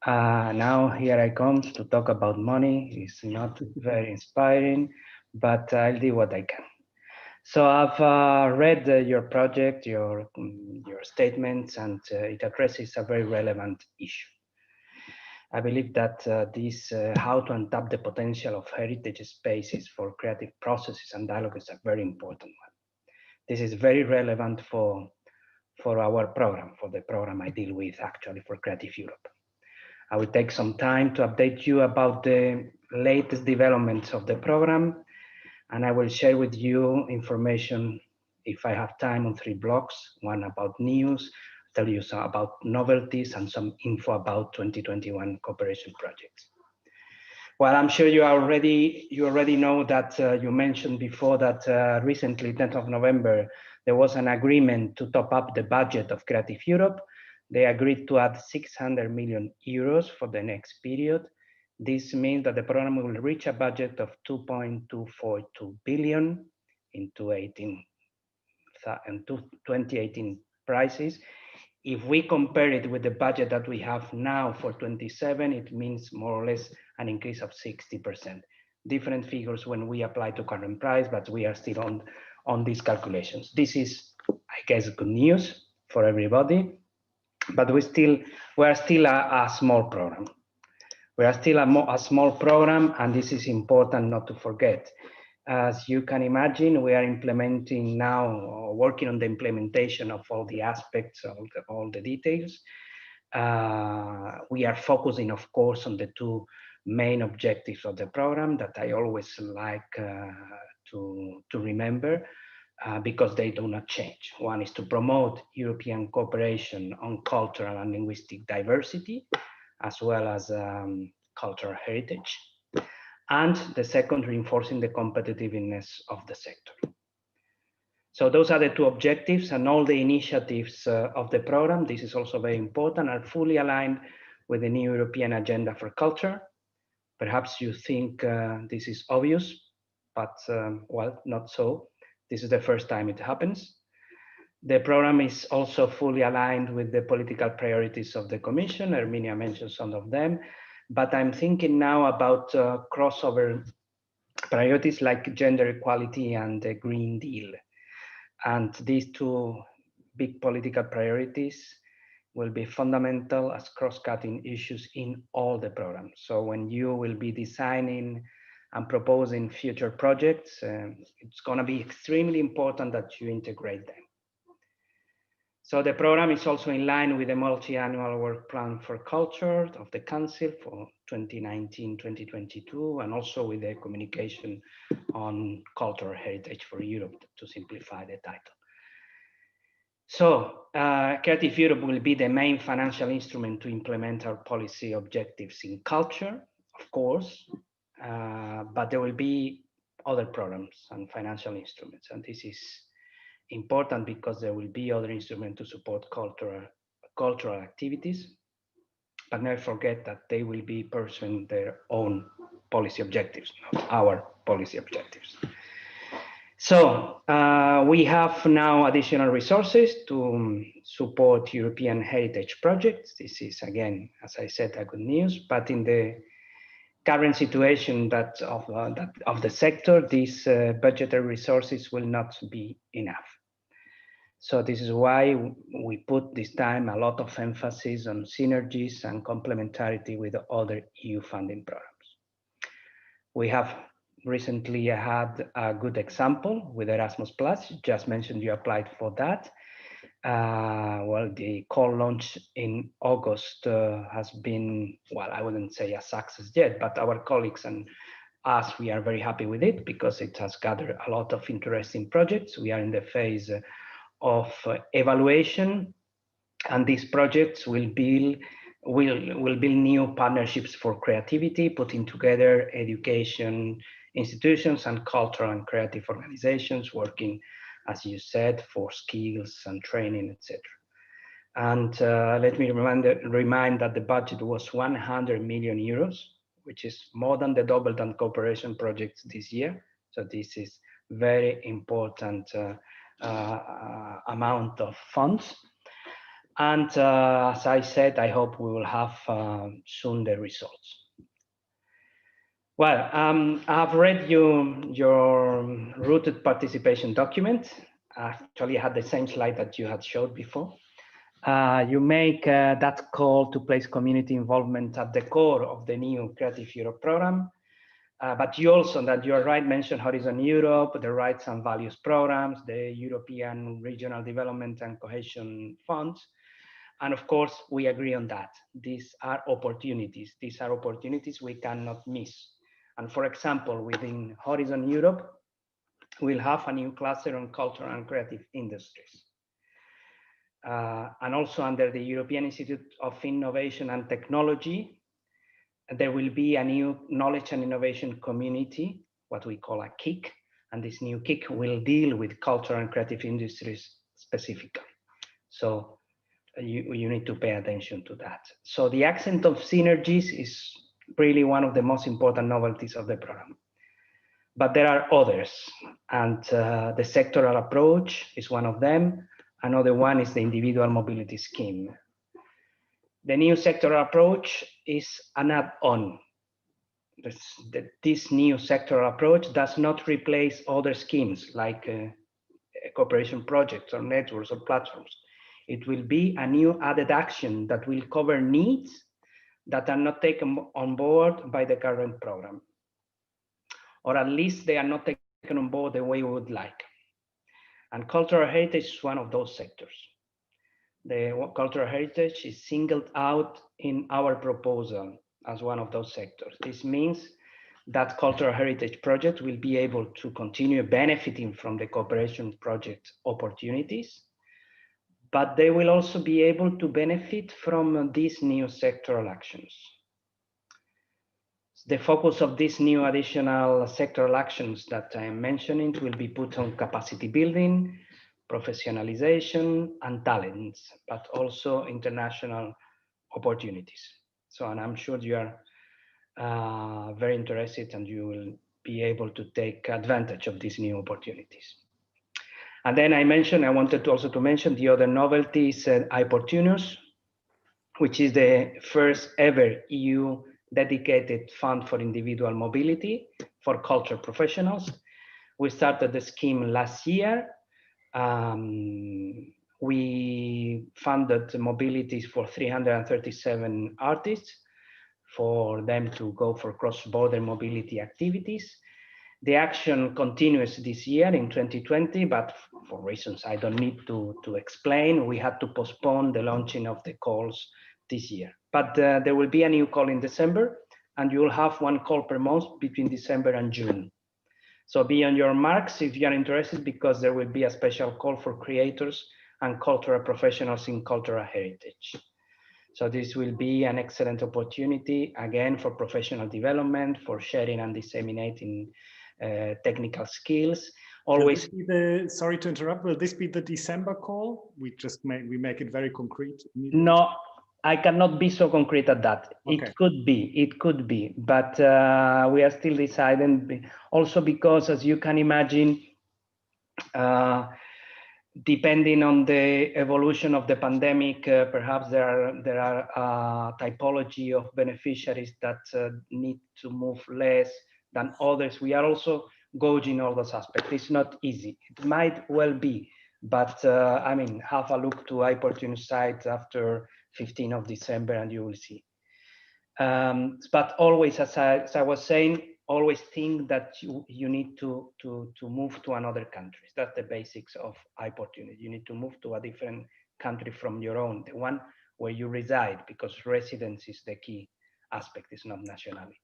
Now here I come to talk about money. It's not very inspiring, but I'll do what I can. So I've read your project, your statements, and it addresses a very relevant issue. I believe that this how to untap the potential of heritage spaces for creative processes and dialogue is a very important one. This is very relevant for our program, for the program I deal with actually for Creative Europe. I will take some time to update you about the latest developments of the program, and I will share with you information, if I have time, on 3 blocks, one about news, tell you some about novelties, and some info about 2021 cooperation projects. Well, I'm sure you already know that you mentioned before that recently, 10th of November, there was an agreement to top up the budget of Creative Europe. They agreed to add 600 million euros for the next period. This means that the program will reach a budget of 2.242 billion in 2018 prices. If we compare it with the budget that we have now for 27, it means more or less an increase of 60%. Different figures when we apply to current price, but we are still on these calculations. This is, I guess, good news for everybody, but we are still a small program. We are still a small program, and this is important not to forget. As you can imagine, we are implementing now, working on the implementation of all the aspects, all the details. We are focusing, of course, on the 2 main objectives of the program that I always like to remember because they do not change. One is to promote European cooperation on cultural and linguistic diversity, as well as cultural heritage. And the second, reinforcing the competitiveness of the sector. So those are the 2 objectives, and all the initiatives of the program, this is also very important, are fully aligned with the new European agenda for culture. Perhaps you think this is obvious, but well, not so. This is the first time it happens. The program is also fully aligned with the political priorities of the Commission. Erminia mentioned some of them, but I'm thinking now about crossover priorities like gender equality and the Green Deal. And these 2 big political priorities will be fundamental as cross-cutting issues in all the programs. So when you will be designing and proposing future projects, it's going to be extremely important that you integrate them. So the program is also in line with the multi-annual work plan for culture of the Council for 2019-2022, and also with the communication on cultural heritage for Europe, to simplify the title. So Creative Europe will be the main financial instrument to implement our policy objectives in culture, of course, but there will be other programs and financial instruments, and this is important because there will be other instruments to support cultural activities, but never forget that they will be pursuing their own policy objectives, not our policy objectives. So we have now additional resources to support European heritage projects. This is, again, as I said, a good news, but in the current situation of the sector, these budgetary resources will not be enough. So this is why we put this time a lot of emphasis on synergies and complementarity with other EU funding programs. We have recently had a good example with Erasmus+. You just mentioned you applied for that. Well, the call launch in August has been, well, I wouldn't say a success yet, but our colleagues and us, we are very happy with it because it has gathered a lot of interesting projects. We are in the phase of evaluation, and these projects will build new partnerships for creativity, putting together education institutions and cultural and creative organizations working, as you said, for skills and training, etc. And let me remind that the budget was 100 million euros, which is more than the double than cooperation projects this year. So this is very important amount of funds. And as I said, I hope we will have soon the results. Well, I've read your rooted participation document. Actually, I had the same slide that you had showed before. You make that call to place community involvement at the core of the new Creative Europe program. But you also, that you are right, mentioned Horizon Europe, the Rights and Values programs, the European Regional Development and Cohesion Funds. And of course, we agree on that. These are opportunities. These are opportunities we cannot miss. And for example, within Horizon Europe, we'll have a new cluster on cultural and creative industries. And also under the European Institute of Innovation and Technology, there will be a new knowledge and innovation community, what we call a KIC. And this new KIC will deal with cultural and creative industries specifically. So you need to pay attention to that. So the accent of synergies is really one of the most important novelties of the program. But there are others, and the sectoral approach is one of them. Another one is the individual mobility scheme. The new sectoral approach is an add-on. This new sectoral approach does not replace other schemes like cooperation projects or networks or platforms. It will be a new added action that will cover needs that are not taken on board by the current program. Or at least they are not taken on board the way we would like. And cultural heritage is one of those sectors. The cultural heritage is singled out in our proposal as one of those sectors. This means that cultural heritage project will be able to continue benefiting from the cooperation project opportunities, but they will also be able to benefit from these new sectoral actions. The focus of these new additional sectoral actions that I am mentioning will be put on capacity building, professionalization, and talents, but also international opportunities. So, and I'm sure you are very interested and you will be able to take advantage of these new opportunities. And then I wanted to also mention the other novelty is iPortunus, which is the first ever EU dedicated fund for individual mobility for culture professionals. We started the scheme last year. We funded mobilities for 337 artists for them to go for cross-border mobility activities. The action continues this year in 2020, but for reasons I don't need to explain, we had to postpone the launching of the calls this year. But there will be a new call in December, and you will have one call per month between December and June. So be on your marks if you are interested, because there will be a special call for creators and cultural professionals in cultural heritage. So this will be an excellent opportunity, again, for professional development, for sharing and disseminating technical skills. Always. Sorry to interrupt, will this be the December call? We make it very concrete. No, I cannot be so concrete at that. Okay. It could be, but we are still deciding. Also because, as you can imagine, depending on the evolution of the pandemic, perhaps there are typology of beneficiaries that need to move less than others. We are also gauging all those aspects. It's not easy. It might well be, but I mean, have a look to iPortunus site after 15th of December and you will see. But always, as I was saying, always think that you need to move to another country. That's the basics of opportunity. You need to move to a different country from your own, the one where you reside, because residence is the key aspect, is not nationality.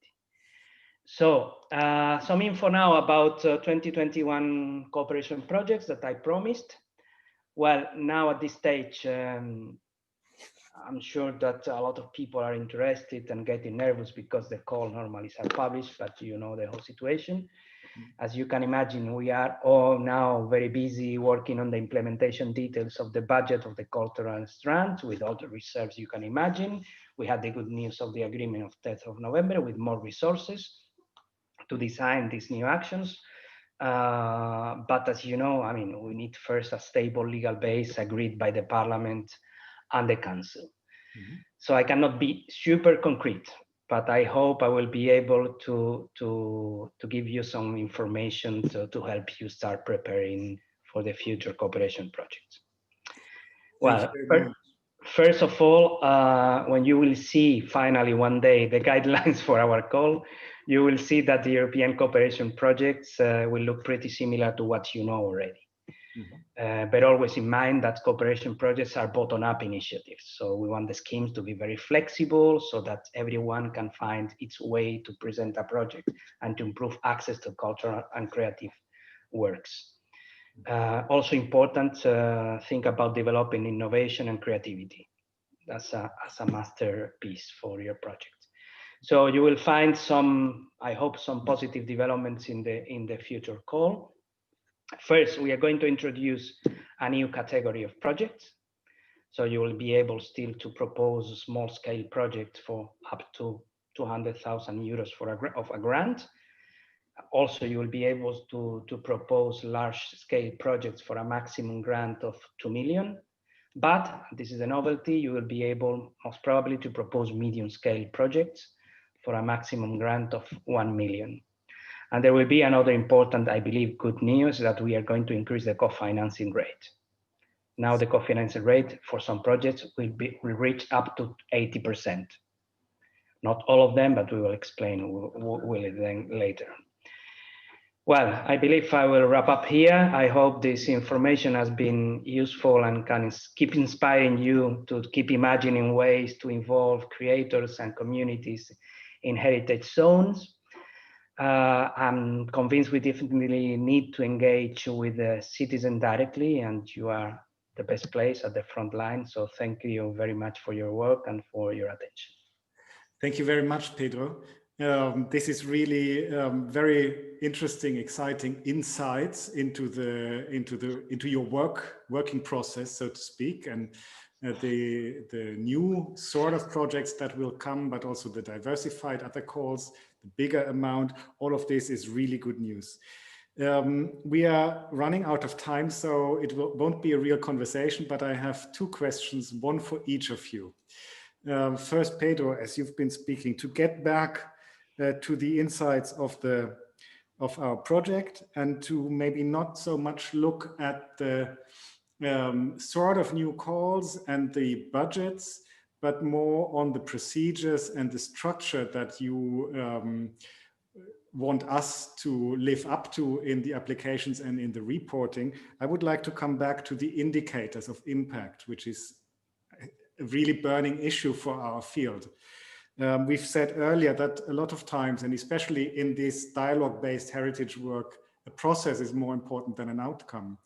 So some info now about 2021 cooperation projects that I promised. Well, now at this stage, I'm sure that a lot of people are interested and getting nervous because the call normally are published, but you know the whole situation. As you can imagine, we are all now very busy working on the implementation details of the budget of the cultural strands with all the reserves you can imagine. We had the good news of the agreement of 10th of November with more resources to design these new actions. But as you know, I mean, we need first a stable legal base agreed by the Parliament and the Council. So I cannot be super concrete, but I hope I will be able to give you some information to help you start preparing for the future cooperation projects. Well, first of all, when you will see finally one day the guidelines for our call, you will see that the European cooperation projects will look pretty similar to what you know already. But always in mind that cooperation projects are bottom-up initiatives. So we want the schemes to be very flexible so that everyone can find its way to present a project and to improve access to cultural and creative works. Also important, think about developing innovation and creativity as a masterpiece for your project. So you will find some, I hope, some positive developments in the future call. First, we are going to introduce a new category of projects. So you will be able still to propose small-scale projects for up to 200,000 euros of a grant. Also, you will be able to propose large-scale projects for a maximum grant of 2 million. But this is a novelty. You will be able, most probably, to propose medium-scale projects for a maximum grant of 1 million. And there will be another important, I believe, good news that we are going to increase the co-financing rate. Now the co-financing rate for some projects will reach up to 80%. Not all of them, but we will explain then later. Well, I believe I will wrap up here. I hope this information has been useful and can keep inspiring you to keep imagining ways to involve creators and communities in heritage zones. I'm convinced we definitely need to engage with the citizen directly, and you are the best place at the front line. So thank you very much for your work and for your attention. Thank you very much, Pedro. This is really very interesting, exciting insights into your working process, so to speak, and the new sort of projects that will come, but also the diversified other calls, the bigger amount. All of this is really good news. We are running out of time, so it won't be a real conversation, but I have two questions, one for each of you. First, Pedro, as you've been speaking, to get back to the insights of our project and to maybe not so much look at the sort of new calls and the budgets, but more on the procedures and the structure that you want us to live up to in the applications and in the reporting. I would like to come back to the indicators of impact, which is a really burning issue for our field. We've said earlier that a lot of times, and especially in this dialogue-based heritage work, a process is more important than an outcome.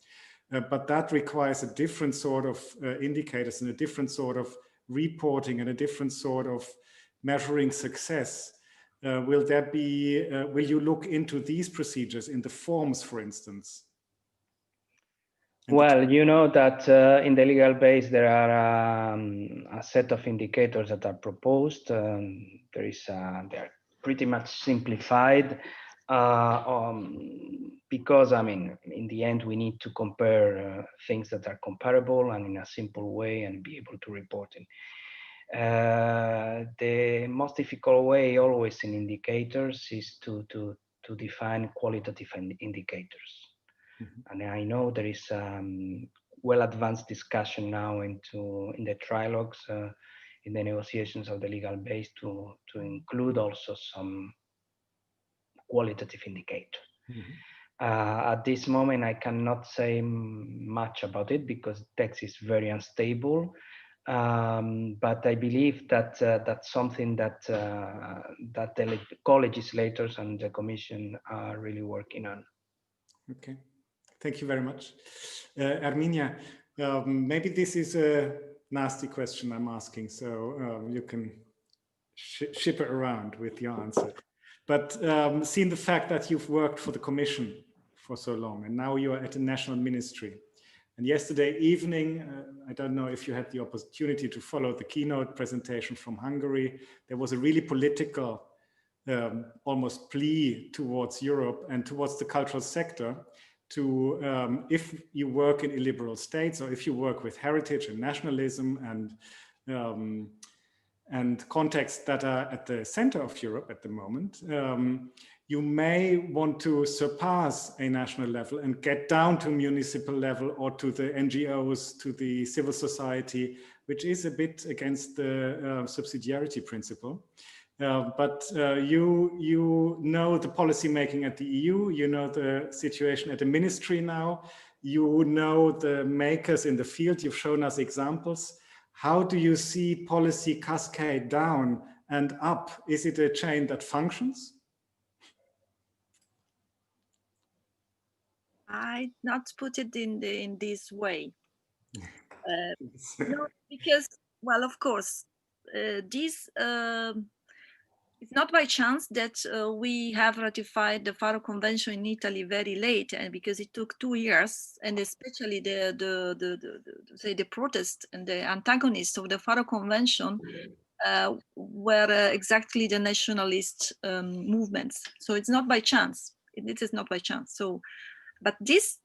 But that requires a different sort of indicators and a different sort of reporting and a different sort of measuring success. Will you look into these procedures in the forms, for instance? Well, you know that in the legal base there are a set of indicators that are proposed. They are pretty much simplified because, I mean, in the end we need to compare things that are comparable and in a simple way and be able to report it. The most difficult way always in indicators is to define qualitative indicators. And I know there is well-advanced discussion now in the trilogues, in the negotiations of the legal base to include also some qualitative indicator. At this moment, I cannot say much about it because text is very unstable. But I believe that that's something that that the co-legislators and the Commission are really working on. Okay, thank you very much. Erminia, maybe this is a nasty question I'm asking, so you can ship it around with your answer. But seeing the fact that you've worked for the Commission for so long, and now you are at a national ministry, and yesterday evening, I don't know if you had the opportunity to follow the keynote presentation from Hungary, there was a really political, almost plea towards Europe and towards the cultural sector to, if you work in illiberal states or if you work with heritage and nationalism and contexts that are at the center of Europe at the moment, you may want to surpass a national level and get down to municipal level or to the NGOs, to the civil society, which is a bit against the subsidiarity principle. But you know the policy making at the EU, you know the situation at the ministry now, you know the makers in the field, you've shown us examples. How do you see policy cascade down and up? Is it a chain that functions? I not put it in this way. No, because, well, of course, this it's not by chance that we have ratified the Faro Convention in Italy very late, and because it took 2 years, and especially the protest and the antagonists of the Faro Convention were exactly the nationalist movements. So it's not by chance. It is not by chance. So, but this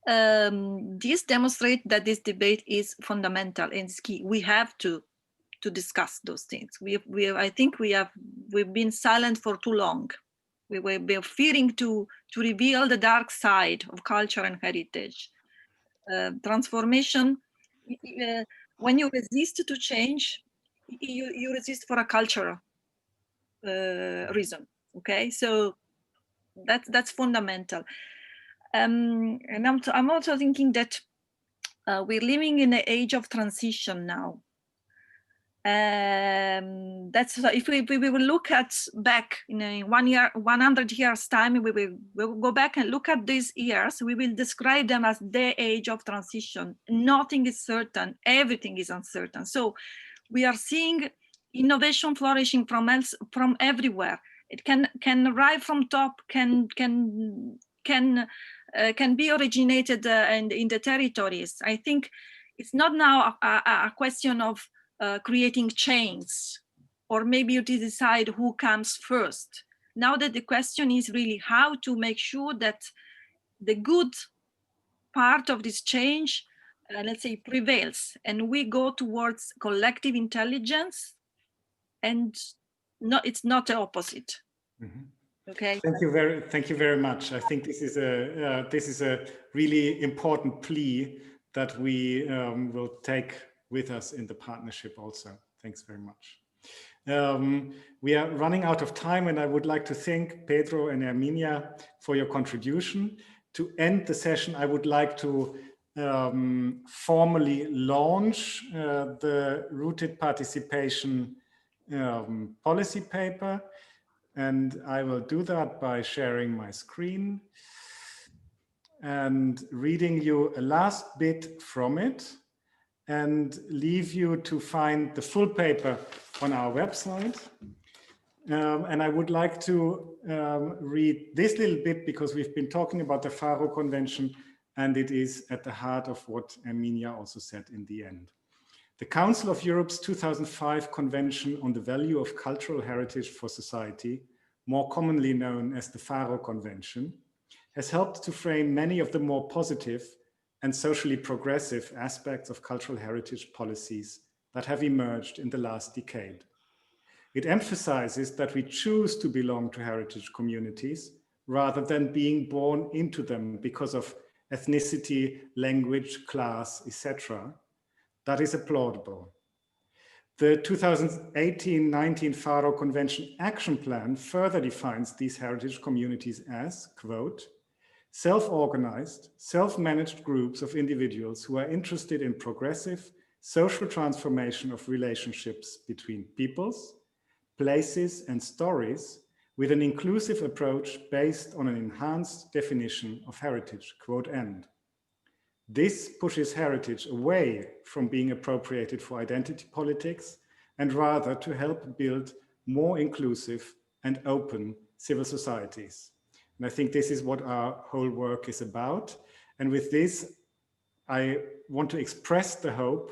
demonstrates that this debate is fundamental and is key. We have to discuss those things. I think we've been silent for too long. We were fearing to reveal the dark side of culture and heritage. Transformation, when you resist to change, you resist for a cultural reason. Okay, so that's fundamental. And I'm also thinking that we're living in an age of transition now. That's if we will look at back in 100 years time, we will go back and look at these years. We will describe them as the age of transition. Nothing is certain. Everything is uncertain. So we are seeing innovation flourishing from everywhere. It can arrive from top, can be originated in the territories. I think it's not now a question of creating chains, or maybe you decide who comes first. Now that the question is really how to make sure that the good part of this change, let's say, prevails, and we go towards collective intelligence, and it's not the opposite. Mm-hmm. Okay. Thank you very much. I think this is a really important plea that we will take with us in the partnership also. Thanks very much. We are running out of time, and I would like to thank Pedro and Erminia for your contribution. To end the session, I would like to formally launch the Rooted Participation policy paper, and I will do that by sharing my screen and reading you a last bit from it, and leave you to find the full paper on our website. And I would like to read this little bit because we've been talking about the Faro Convention, and it is at the heart of what Erminia also said in the end. The Council of Europe's 2005 Convention on the Value of Cultural Heritage for Society, more commonly known as the Faro Convention, has helped to frame many of the more positive and socially progressive aspects of cultural heritage policies that have emerged in the last decade. It emphasizes that we choose to belong to heritage communities rather than being born into them because of ethnicity, language, class, etc. That is applaudable. The 2018-19 Faro Convention Action Plan further defines these heritage communities as, quote, self-organized, self-managed groups of individuals who are interested in progressive social transformation of relationships between peoples, places, and stories with an inclusive approach based on an enhanced definition of heritage, quote end. This pushes heritage away from being appropriated for identity politics and rather to help build more inclusive and open civil societies. And I think this is what our whole work is about. And with this, I want to express the hope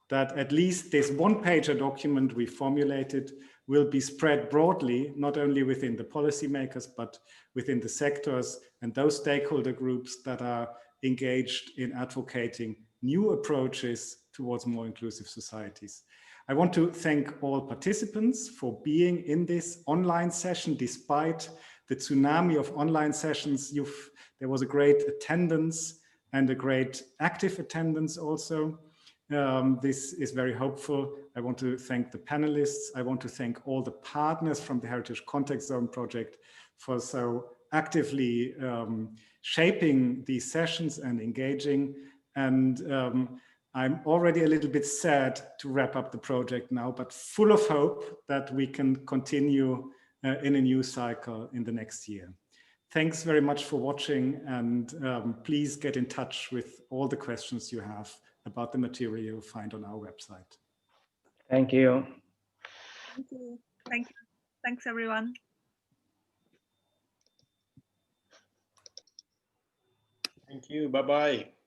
that at least this one-pager document we formulated will be spread broadly, not only within the policymakers, but within the sectors and those stakeholder groups that are engaged in advocating new approaches towards more inclusive societies. I want to thank all participants for being in this online session despite the tsunami of online sessions. There was a great attendance and a great active attendance also. This is very hopeful. I want to thank the panelists. I want to thank all the partners from the Heritage Contact Zone project for so actively shaping these sessions and engaging. And I'm already a little bit sad to wrap up the project now, but full of hope that we can continue in a new cycle in the next year. Thanks very much for watching, and please get in touch with all the questions you have about the material you'll find on our website. Thank you. Thank you. Thank you. Thanks, everyone. Thank you. Bye-bye.